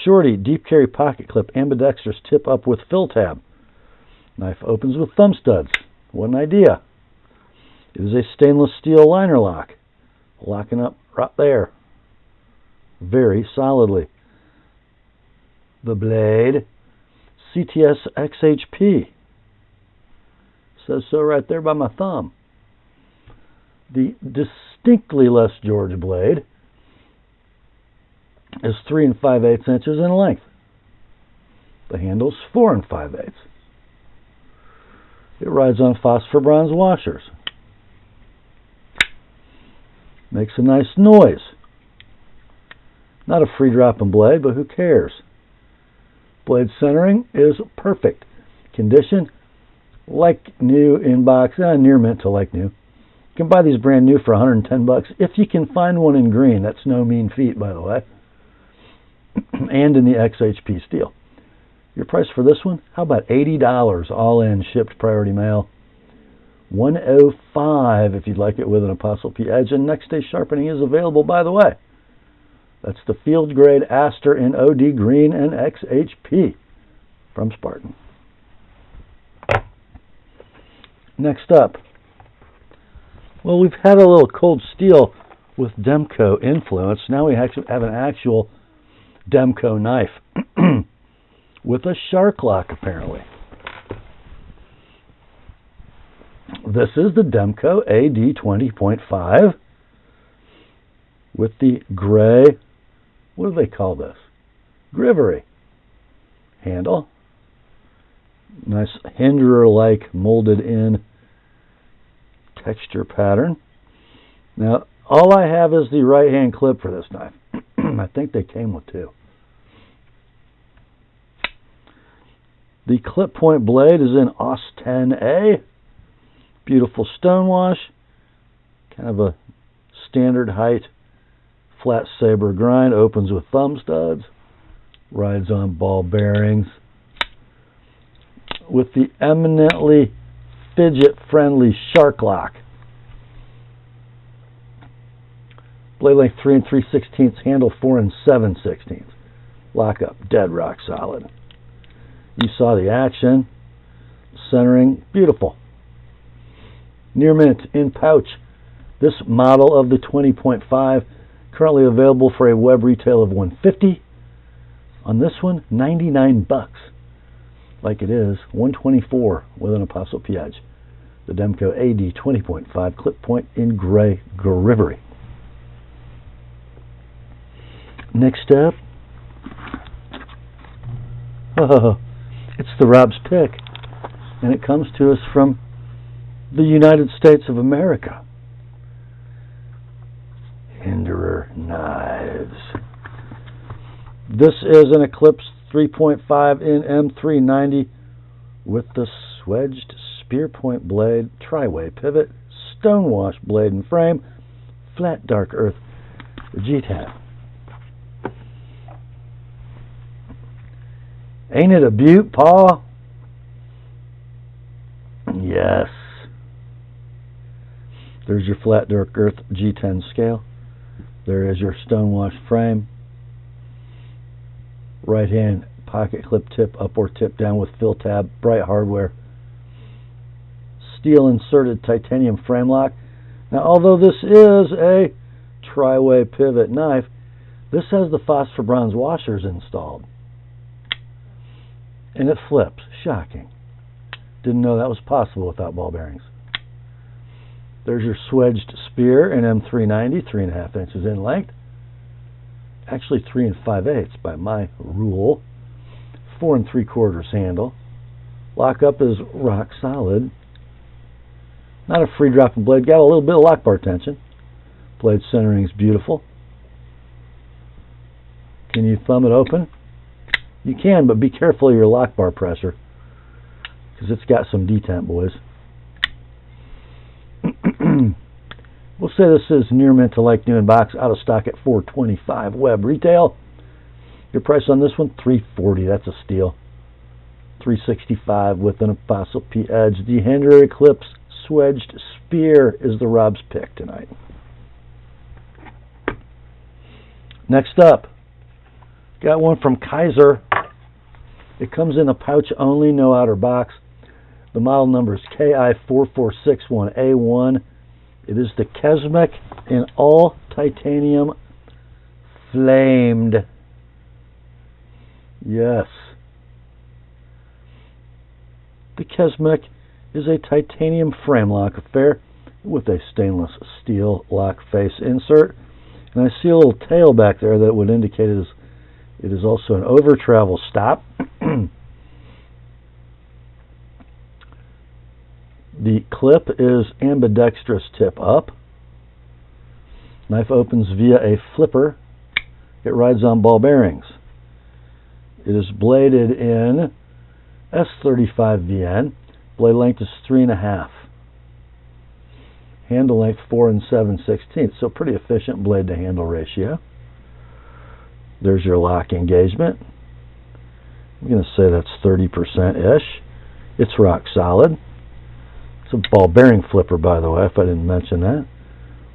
Shorty deep carry pocket clip, ambidextrous tip up with fill tab. Knife opens with thumb studs. What an idea. It is a stainless steel liner lock, locking up right there very solidly. The blade, CTS XHP. Says so right there by my thumb. The distinctly less George blade is 3 5/8 inches in length. The handle's 4 5/8. It rides on phosphor bronze washers. Makes a nice noise. Not a free dropping blade, but who cares? Blade centering is perfect. Condition, like new in box, near mint to like new. You can buy these brand new for $110 if you can find one in green. That's no mean feat, by the way. And in the XHP steel. Your price for this one? How about $80 all in, shipped priority mail? $105 if you'd like it with an Apostle P edge, and next day sharpening is available, by the way. That's the field grade Aster in OD green and XHP from Spartan. Next up, well, we've had a little cold steel with Demco influence. Now we actually have an actual Demco knife with a shark lock, apparently. This is the Demco AD 20.5 with the gray, what do they call this? Ivory handle. Nice Endura-like molded in texture pattern. Now, all I have is the right hand clip for this knife. I think they came with two. The clip point blade is in AUS 10A. Beautiful stonewash. Kind of a standard height flat saber grind. Opens with thumb studs. Rides on ball bearings. With the eminently fidget-friendly shark lock. Blade length 3 3/16, handle 4 7/16. Lock up, dead rock solid. You saw the action. Centering, beautiful. Near mint in pouch. This model of the 20.5 currently available for a web retail of $150. On this one, $99. Like it is, $124 with an Apostle P edge. The Demco AD 20.5 clip point in gray Ivory. Next up, it's the Rob's pick, and it comes to us from the United States of America. Endura knives. This is an Eclipse 3.5 in M390 with the swedged spear point blade, tri-way pivot, stonewash blade and frame, flat dark earth G10. Ain't it a beaut, Paul? Yes. There's your flat dark earth G10 scale. There is your stonewash frame. Right hand pocket clip tip up or tip down with fill tab, bright hardware. Steel inserted titanium frame lock. Now, although this is a tri-way pivot knife, this has the phosphor bronze washers installed. And it flips. Shocking. Didn't know that was possible without ball bearings. There's your swedged spear in M390, 3 1/2 inches in length. Actually 3 5/8 by my rule. 4 3/4 handle. Lockup is rock solid. Not a free dropping blade. Got a little bit of lock bar tension. Blade centering is beautiful. Can you thumb it open? You can, but be careful of your lock bar pressure, because it's got some detent, boys. We'll say this is near mint to like new in box, out of stock at $425 web retail. Your price on this one, $340. That's a steal. $365 with an Apostle P edge. The Endura Eclipse swedged spear is the Rob's pick tonight. Next up, Got one from Kaiser. It comes in a pouch only, no outer box. The model number is KI4461A1. It is the Kesmek in all titanium flamed. Yes. The Kesmek is a titanium frame lock affair with a stainless steel lock face insert. And I see a little tail back there that would indicate it is also an over travel stop. The clip is ambidextrous tip up. Knife opens via a flipper. It rides on ball bearings. It is bladed in S35 VN. Blade length is 3.5. Handle length 4 7/16. So pretty efficient blade to handle ratio. There's your lock engagement. I'm going to say that's 30%-ish. It's rock solid. It's a ball bearing flipper, by the way, if I didn't mention that.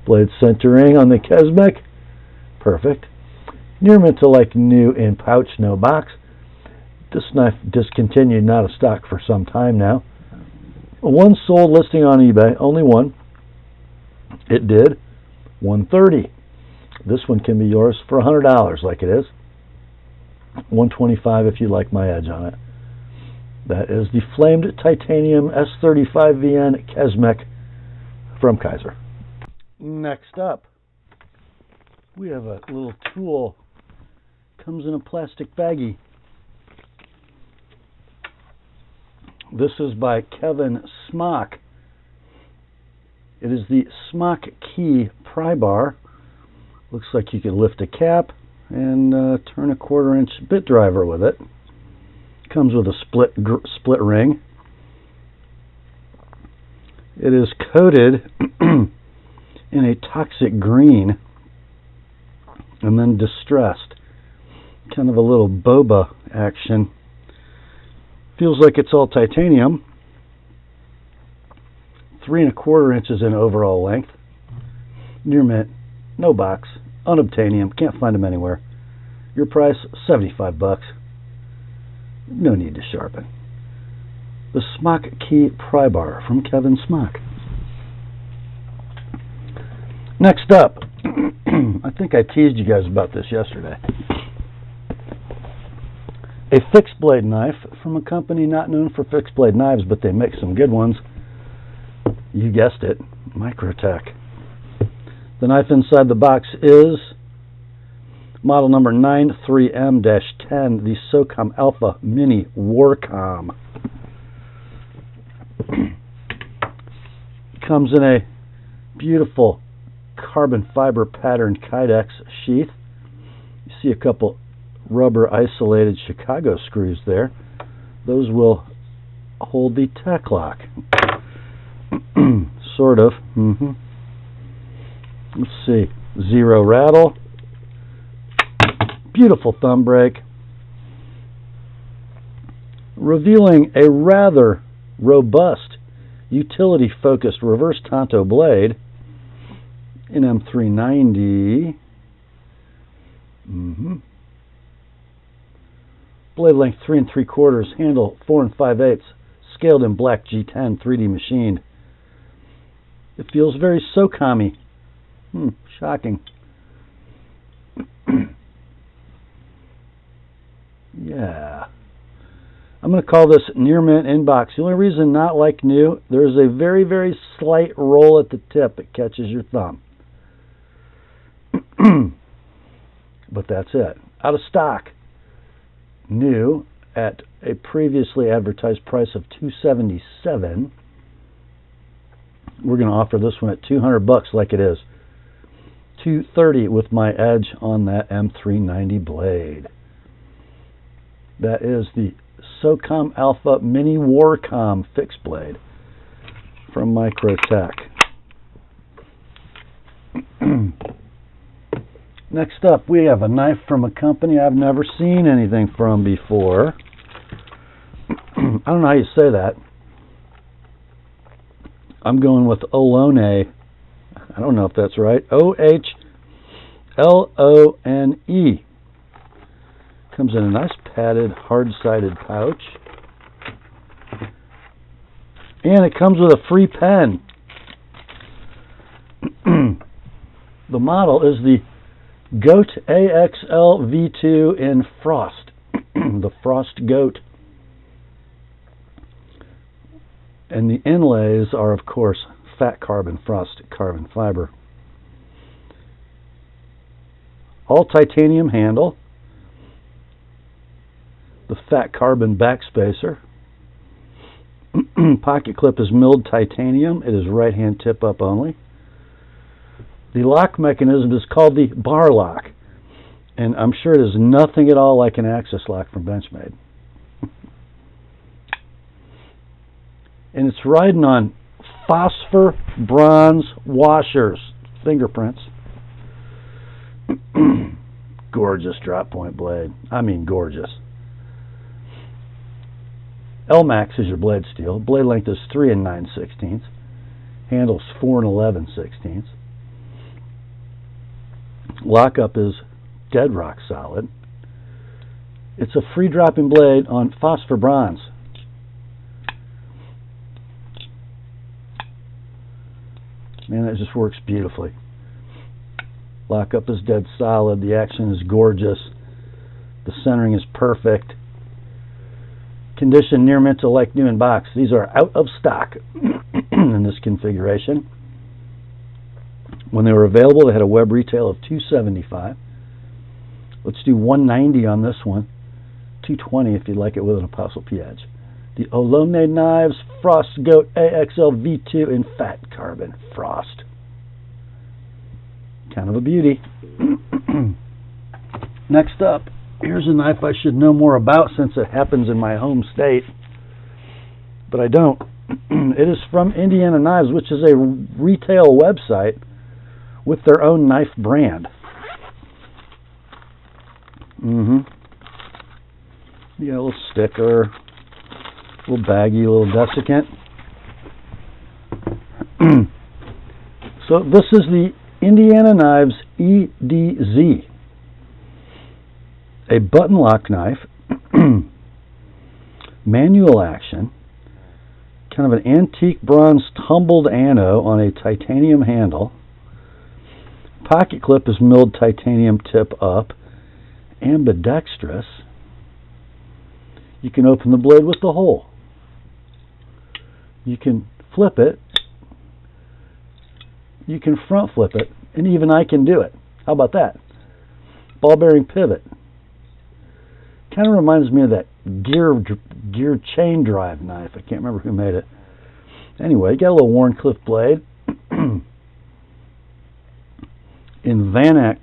Blade centering on the Kesmek. Perfect. Near mint to like new in pouch, no box. This knife discontinued, not a stock for some time now. One sold listing on eBay, only one. It did $130. This one can be yours for $100 like it is. $125 if you like my edge on it. That is the flamed titanium S35 VN Kesmek from Kaiser. Next up, we have a little tool. Comes in a plastic baggie. This is by Kevin Smock. It is the Smock Key pry bar. Looks like you could lift a cap and turn a 1/4-inch bit driver with it. Comes with a split ring. It is coated in a toxic green and then distressed. Kind of a little boba action. Feels like it's all titanium. 3 1/4 inches in overall length. Near mint, no box, unobtainium, can't find them anywhere. Your price, $75. No need to sharpen. The Smock Key pry bar from Kevin Smock. Next up, I think I teased you guys about this yesterday. A fixed blade knife from a company not known for fixed blade knives, but they make some good ones. You guessed it, MIcrotech. The knife inside the box is model number 93M-10, the SOCOM Alpha Mini Warcom. Comes in a beautiful carbon fiber patterned Kydex sheath. You see a couple rubber isolated Chicago screws there. Those will hold the tack lock. Sort of. Let's see. Zero rattle. Beautiful thumb break. Revealing a rather robust utility-focused reverse Tonto blade in M390. Blade length 3 3/4, handle 4 5/8, scaled in black G10, 3D machined. It feels very SOCOM-y. Shocking. Yeah. I'm going to call this near mint inbox. The only reason not like new, there's a very, very slight roll at the tip that catches your thumb. But that's it. Out of stock. New at a previously advertised price of $277. We're going to offer this one at $200 like it is. $230 with my edge on that M390 blade. That is the SOCOM Alpha Mini Warcom fixed blade from MIcrotech. Next up, we have a knife from a company I've never seen anything from before. I don't know how you say that. I'm going with Olone. I don't know if that's right. Ohlone. Comes in a nice padded, hard-sided pouch. And it comes with a free pen. The model is the Goat AXL V2 in Frost. The Frost Goat. And the inlays are, of course, fat carbon, frost carbon fiber. All titanium handle. The fat carbon backspacer. Pocket clip is milled titanium. It is right hand tip up only. The lock mechanism is called the bar lock, and I'm sure it is nothing at all like an Axis lock from Benchmade. And it's riding on phosphor bronze washers, fingerprints. Gorgeous drop point blade. I mean gorgeous. L-Max is your blade steel. Blade length is 3 9/16. Handle's 4 11/16. Lockup is dead rock solid. It's a free dropping blade on phosphor bronze. Man, that just works beautifully. Lockup is dead solid. The action is gorgeous. The centering is perfect. Condition near mint to like new in box. These are out of stock in this configuration. When they were available, they had a web retail of $275. Let's do $190 on this one. $220 if you'd like it with an Apostle P edge. The Olomne Knives Frost Goat AXL V2 in fat carbon frost. Kind of a beauty. Next up, here's a knife I should know more about since it happens in my home state, but I don't. It is from Indiana Knives, which is a retail website with their own knife brand. You got a little sticker, a little baggie, a little desiccant. So this is the Indiana Knives EDZ, a button lock knife, manual action, kind of an antique bronze tumbled anno on a titanium handle. Pocket clip is milled titanium tip up, ambidextrous. You can open the blade with the hole. You can flip it. You can front flip it, and even I can do it. How about that? Ball bearing pivot. Kind of reminds me of that gear chain drive knife. I can't remember who made it. Anyway, you got a little Wharncliffe blade. In Vanex.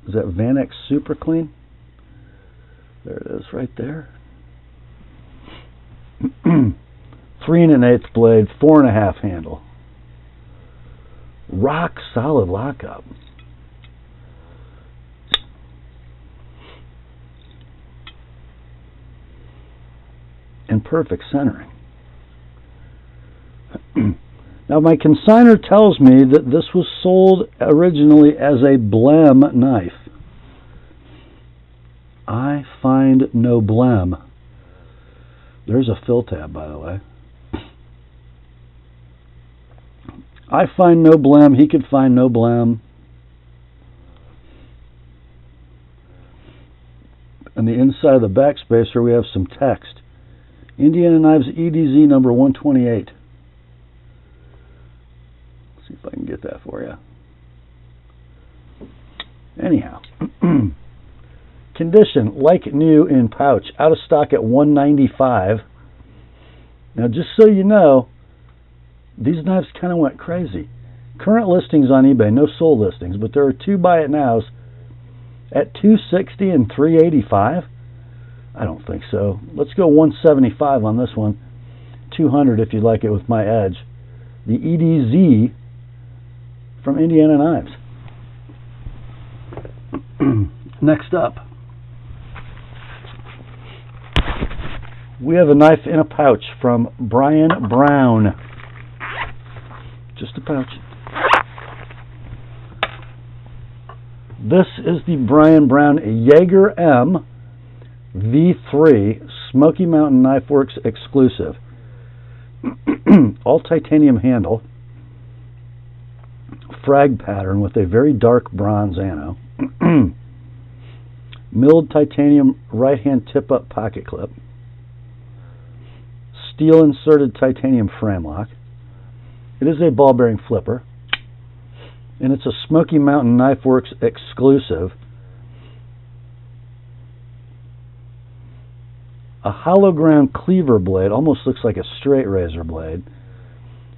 Is that Vanex Super Clean? There it is right there. 3 1/8 blade, 4 1/2 handle. Rock solid lockup. And perfect centering. Now my consignor tells me that this was sold originally as a blem knife. I find no blem. There's a fill tab, by the way. I find no blem. He could find no blem. On the inside of the backspacer, we have some text. Indiana Knives EDZ number 128. Let's see if I can get that for you. Anyhow. Condition, like new in pouch. Out of stock at $195. Now, just so you know, these knives kind of went crazy. Current listings on eBay, no sold listings, but there are 2 buy it nows at $260 and $385. I don't think so. Let's go $175 on this one. $200 if you'd like it with my edge. The EDZ from Indiana Knives. Next up, we have a knife in a pouch from Brian Brown. Just a pouch. This is the Brian Brown Yeager-M V3 Smoky Mountain Knife Works exclusive. All titanium handle, frag pattern with a very dark bronze ano, milled titanium right hand tip up pocket clip, steel inserted titanium frame lock. It is a ball bearing flipper, and it's a Smoky Mountain Knife Works exclusive. A hollow ground cleaver blade, almost looks like a straight razor blade,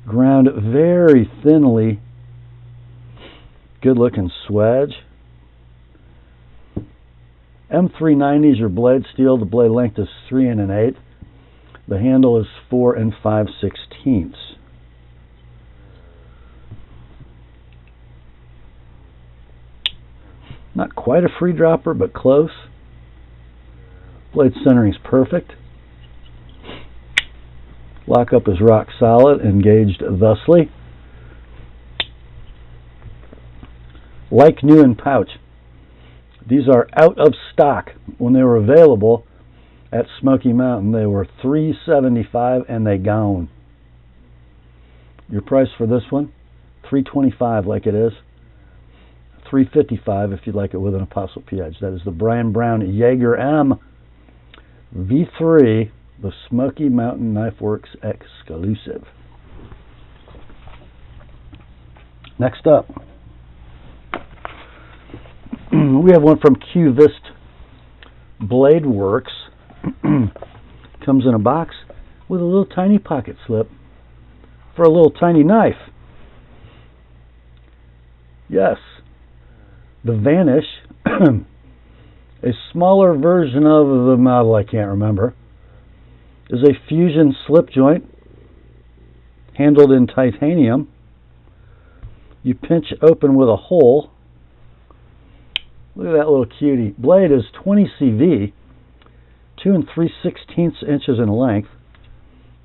ground very thinly. Good looking swedge. M390s are blade steel. The blade length is 3 1/8. The handle is 4 5/16. Not quite a free dropper, but close. Blade centering is perfect. Lockup is rock solid, engaged thusly. Like new in pouch. These are out of stock. When they were available at Smoky Mountain, they were $375 and they gone. Your price for this one, $325 like it is. $355 if you'd like it with an ApostleP edge. That is the Brian Brown Yeager-M V3, the Smoky Mountain Knife Works exclusive. Next up, we have one from Q-Vist Blade Works. Comes in a box with a little tiny pocket slip for a little tiny knife. Yes, the Vanish, a smaller version of the model I can't remember, is a fusion slip joint handled in titanium. You pinch open with a hole. Look at that little cutie. Blade is 20 CV, 2 3/16 inches in length.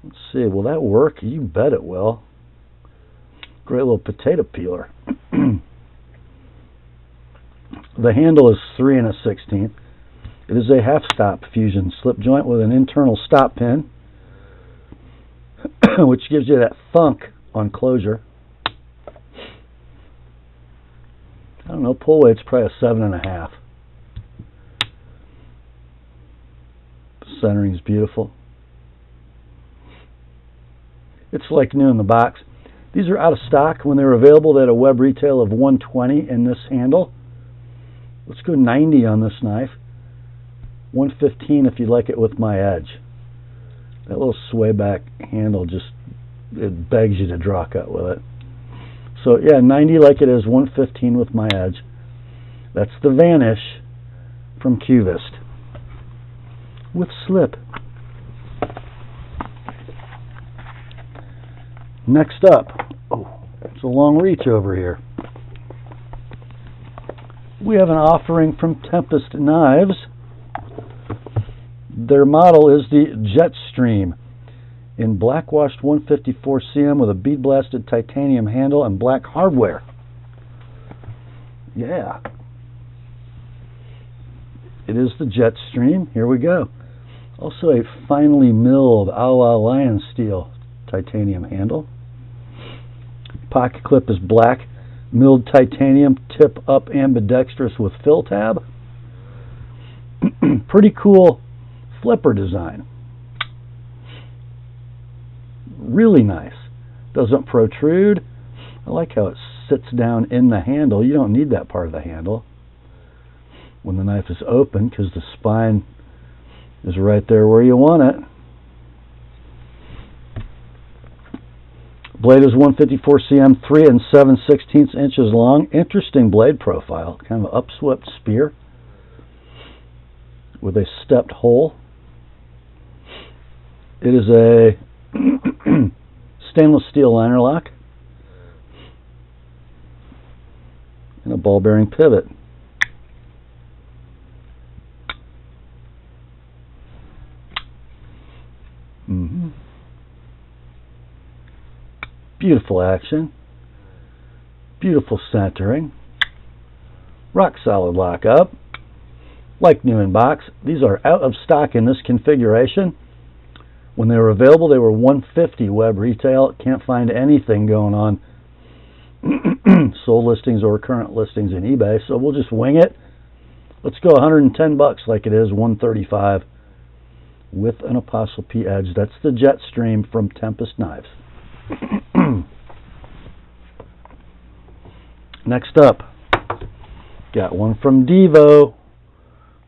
Let's see, will that work? You bet it will. Great little potato peeler. The handle is 3 1/16. It is a half-stop fusion slip joint with an internal stop pin, which gives you that thunk on closure. I don't know, pull weight's probably a 7.5. Centering is beautiful. It's like new in the box. These are out of stock. When they were available, they had a web retail of $120 in this handle. Let's go $90 on this knife. $115 if you like it with my edge. That little sway back handle just, it begs you to draw cut with it. So yeah, $90 like it is, $115 with my edge. That's the Vanish from Q-Vist with slip. Next up, oh, it's a long reach over here. We have an offering from Tempest Knives. Their model is the Jetstream in black washed 154 cm with a bead blasted titanium handle and black hardware. Yeah. It is the Jetstream. Here we go. Also a finely milled a la lion steel titanium handle. Pocket clip is black, milled titanium, tip up ambidextrous with fill tab. Pretty cool flipper design. Really nice. Doesn't protrude. I like how it sits down in the handle. You don't need that part of the handle when the knife is open because the spine is right there where you want it. Blade is 154 cm, 3 7/16 inches long. Interesting blade profile. Kind of an upswept spear with a stepped hole. It is a stainless steel liner lock and a ball bearing pivot. Beautiful action, beautiful centering, rock solid lockup, like new in box. These are out of stock in this configuration. When they were available, they were $150 web retail. Can't find anything going on sold listings or current listings in eBay, so we'll just wing it. Let's go $110 like it is, $135 with an Apostle P edge. That's the Jetstream from Tempest Knives. Next up, got one from Devo.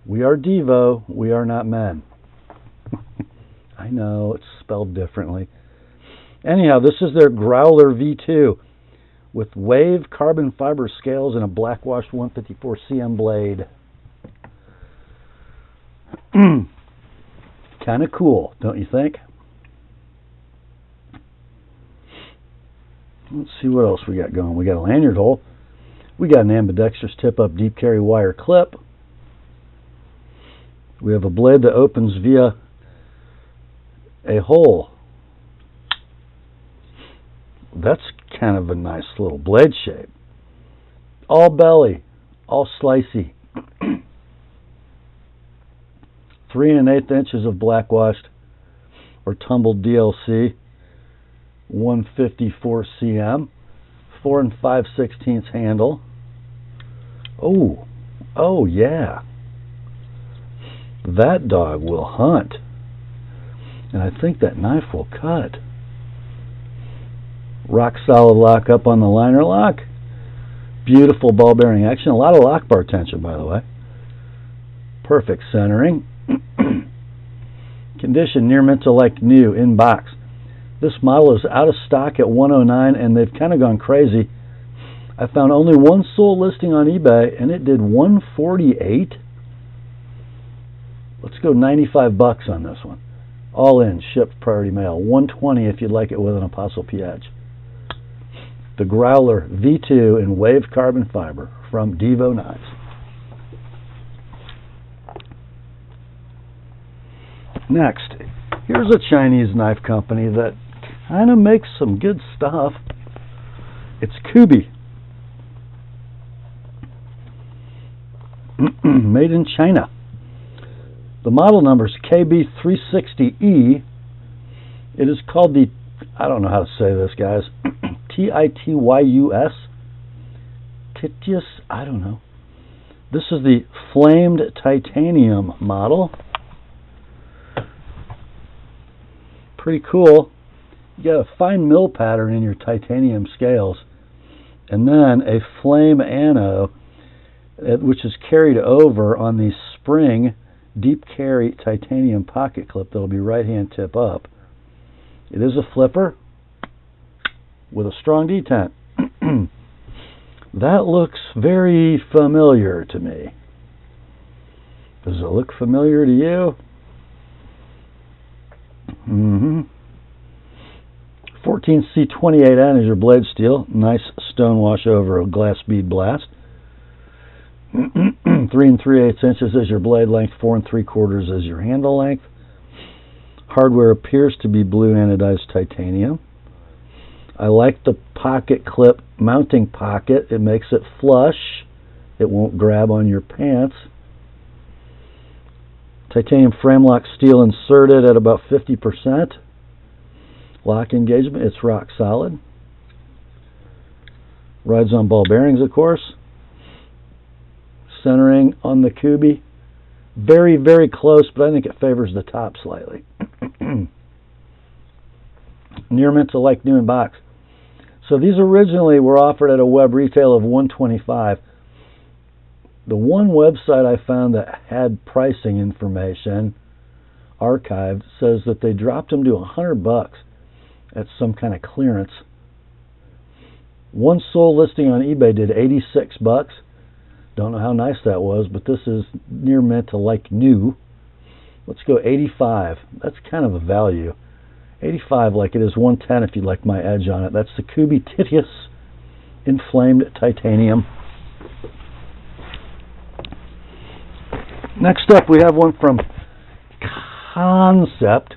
We are Devo. We are not men. I know, it's spelled differently. Anyhow, this is their Growler V2 with wave carbon fiber scales and a blackwashed 154 CM blade. Kind of cool, don't you think? Let's see what else we got going. We got a lanyard hole. We got an ambidextrous tip-up deep carry wire clip. We have a blade that opens via a hole. That's kind of a nice little blade shape. All belly, all slicey. 3 1/8 inches of blackwashed or tumbled DLC, 154 cm, 4 5/16 handle. Oh yeah. That dog will hunt. And I think that knife will cut. Rock solid lock up on the liner lock. Beautiful ball bearing action. A lot of lock bar tension, by the way. Perfect centering. Condition near mint to like new in box. This model is out of stock at $109 and they've kind of gone crazy. I found only one sold listing on eBay and it did $148. Let's go $95 on this one. All in, shipped priority mail. $120 if you'd like it with an Apostle P edge. The Growler V2 in wave carbon fiber from Devo Knives. Next, here's a Chinese knife company that kind of makes some good stuff. It's Kubi. Made in China. The model number is KB360E. It is called the, I don't know how to say this, guys, Tityus, Titius, I don't know. This is the flamed titanium model. Pretty cool. You got a fine mill pattern in your titanium scales, and then a flame anno, which is carried over on the spring deep carry titanium pocket clip that'll be right hand tip up. It is a flipper with a strong detent. That looks very familiar to me. Does it look familiar to you? 14C28N is your blade steel. Nice stone wash over a glass bead blast. 3 3/8 inches is your blade length. 4 3/4 is your handle length. Hardware appears to be blue anodized titanium. I like the pocket clip mounting pocket. It makes it flush. It won't grab on your pants. Titanium frame lock steel inserted at about 50%. Lock engagement, it's rock solid. Rides on ball bearings, of course. Centering on the Kubi. Very, very close, but I think it favors the top slightly. Near mint to like new in box. So these originally were offered at a web retail of $125. The one website I found that had pricing information archived says that they dropped them to $100 at some kind of clearance. One sold listing on eBay did $86. Don't know how nice that was, but this is near mint to like new. Let's go $85. That's kind of a value. $85 like it is $110 if you like my edge on it. That's the Kubi Titius inflamed titanium. Next up we have one from Concept.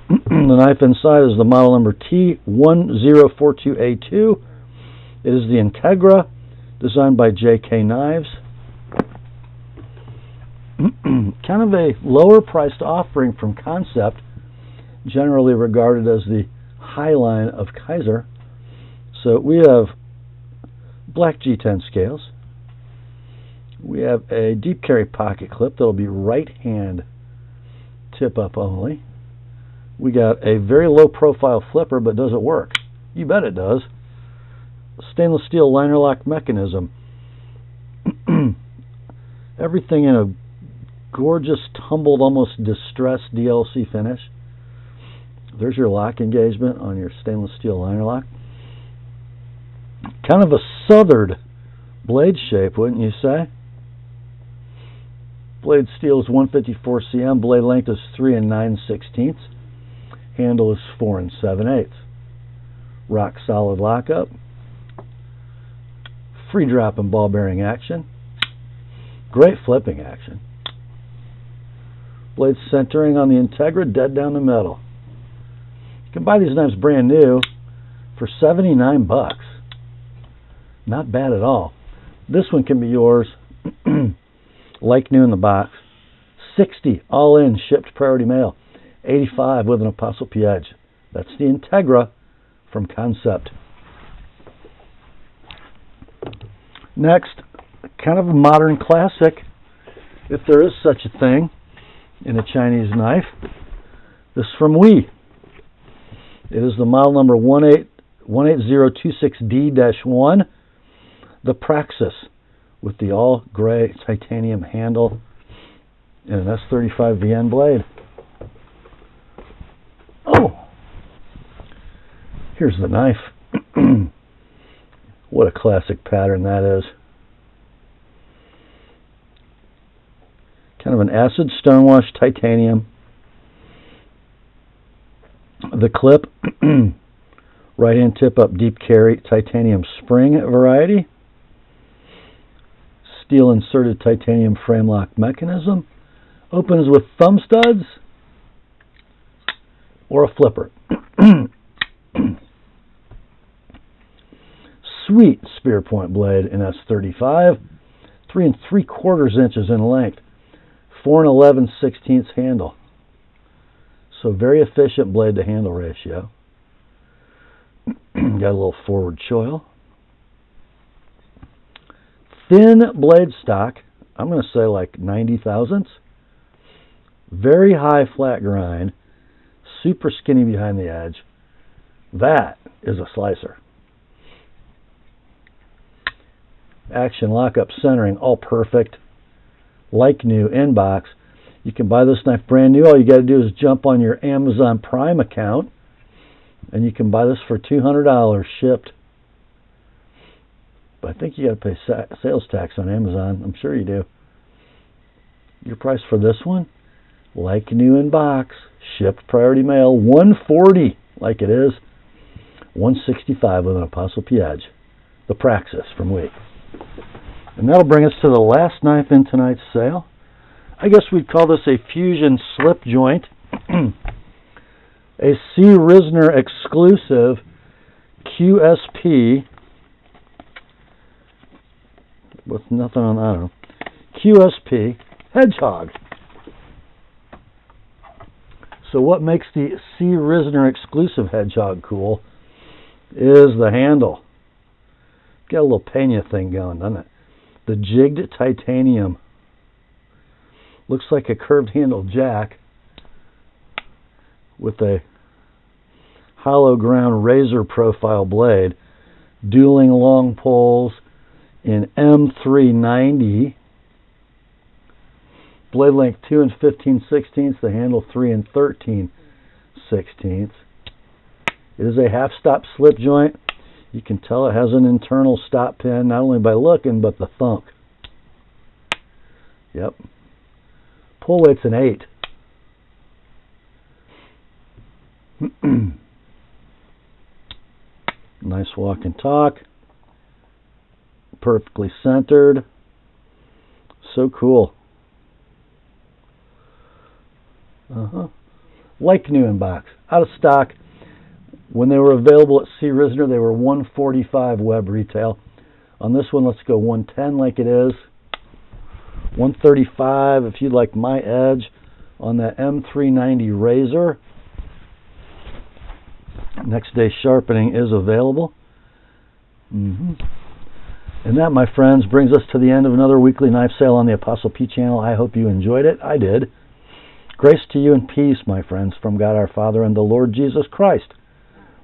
The knife inside is the model number T1042A2. It is the Integra, designed by JK Knives. kind of a lower priced offering from Concept, generally regarded as the high line of Kaiser. So we have black G10 scales. We have a deep carry pocket clip that'll be right hand tip up only. We got a very low profile flipper, but does it work? You bet it does. Stainless steel liner lock mechanism. Everything in a gorgeous, tumbled, almost distressed DLC finish. There's your lock engagement on your stainless steel liner lock. Kind of a southern blade shape, wouldn't you say? Blade steel is 154 cm. Blade length is 3 9/16. Handle is 4 7/8. Rock solid lockup. Free drop and ball bearing action. Great flipping action. Blade centering on the Integra, dead down the middle. You can buy these knives brand new for $79. Not bad at all. This one can be yours like new in the box. $60 all in, shipped priority mail. $85 with an ApostleP edge. That's the Integra from Concept. Next, kind of a modern classic, if there is such a thing in a Chinese knife. This is from We. It is the model number 18026D-1, the Praxis, with the all gray titanium handle and an S35 VN blade. Oh, here's the knife. What a classic pattern that is. Kind of an acid stonewash titanium. The clip, right hand tip up deep carry titanium spring variety. Steel inserted titanium frame lock mechanism. Opens with thumb studs or a flipper. Sweet spear point blade in S35, 3 3/4 inches in length, 4 11/16 handle. So very efficient blade to handle ratio. Got a little forward choil. Thin blade stock, I'm going to say like 90 thousandths. Very high flat grind, super skinny behind the edge. That is a slicer. Action lockup centering, all perfect. Like new in box. You can buy this knife brand new. All you got to do is jump on your Amazon Prime account, and you can buy this for $200 shipped. But I think you got to pay sales tax on Amazon. I'm sure you do. Your price for this one, like new in box, shipped priority mail, $140 like it is, $165 with an ApostleP edge. The Praxis from We. And that'll bring us to the last knife in tonight's sale. I guess we'd call this a fusion slip joint. A C. Risner exclusive QSP with nothing on, I don't know, QSP Hedgehog. So what makes the C. Risner exclusive Hedgehog cool is the handle. Got a little Pena thing going, doesn't it? The jigged titanium. Looks like a curved handle jack with a hollow ground razor profile blade. Dueling long poles in M390. Blade length 2 15/16. The handle 3 13/16. It is a half stop slip joint. You can tell it has an internal stop pin, not only by looking, but the thunk. Yep. Pull weight's an 8. Nice walk and talk. Perfectly centered. So cool. Like new in box. Out of stock. When they were available at C. Risner, they were $145 web retail. On this one, let's go $110 like it is. $135 if you like my edge on that M390 razor. Next day sharpening is available. And that, my friends, brings us to the end of another weekly knife sale on the Apostle P channel. I hope you enjoyed it. I did. Grace to you and peace, my friends, from God our Father and the Lord Jesus Christ.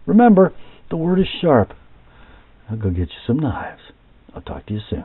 Remember, the word is sharp. I'll go get you some knives. I'll talk to you soon.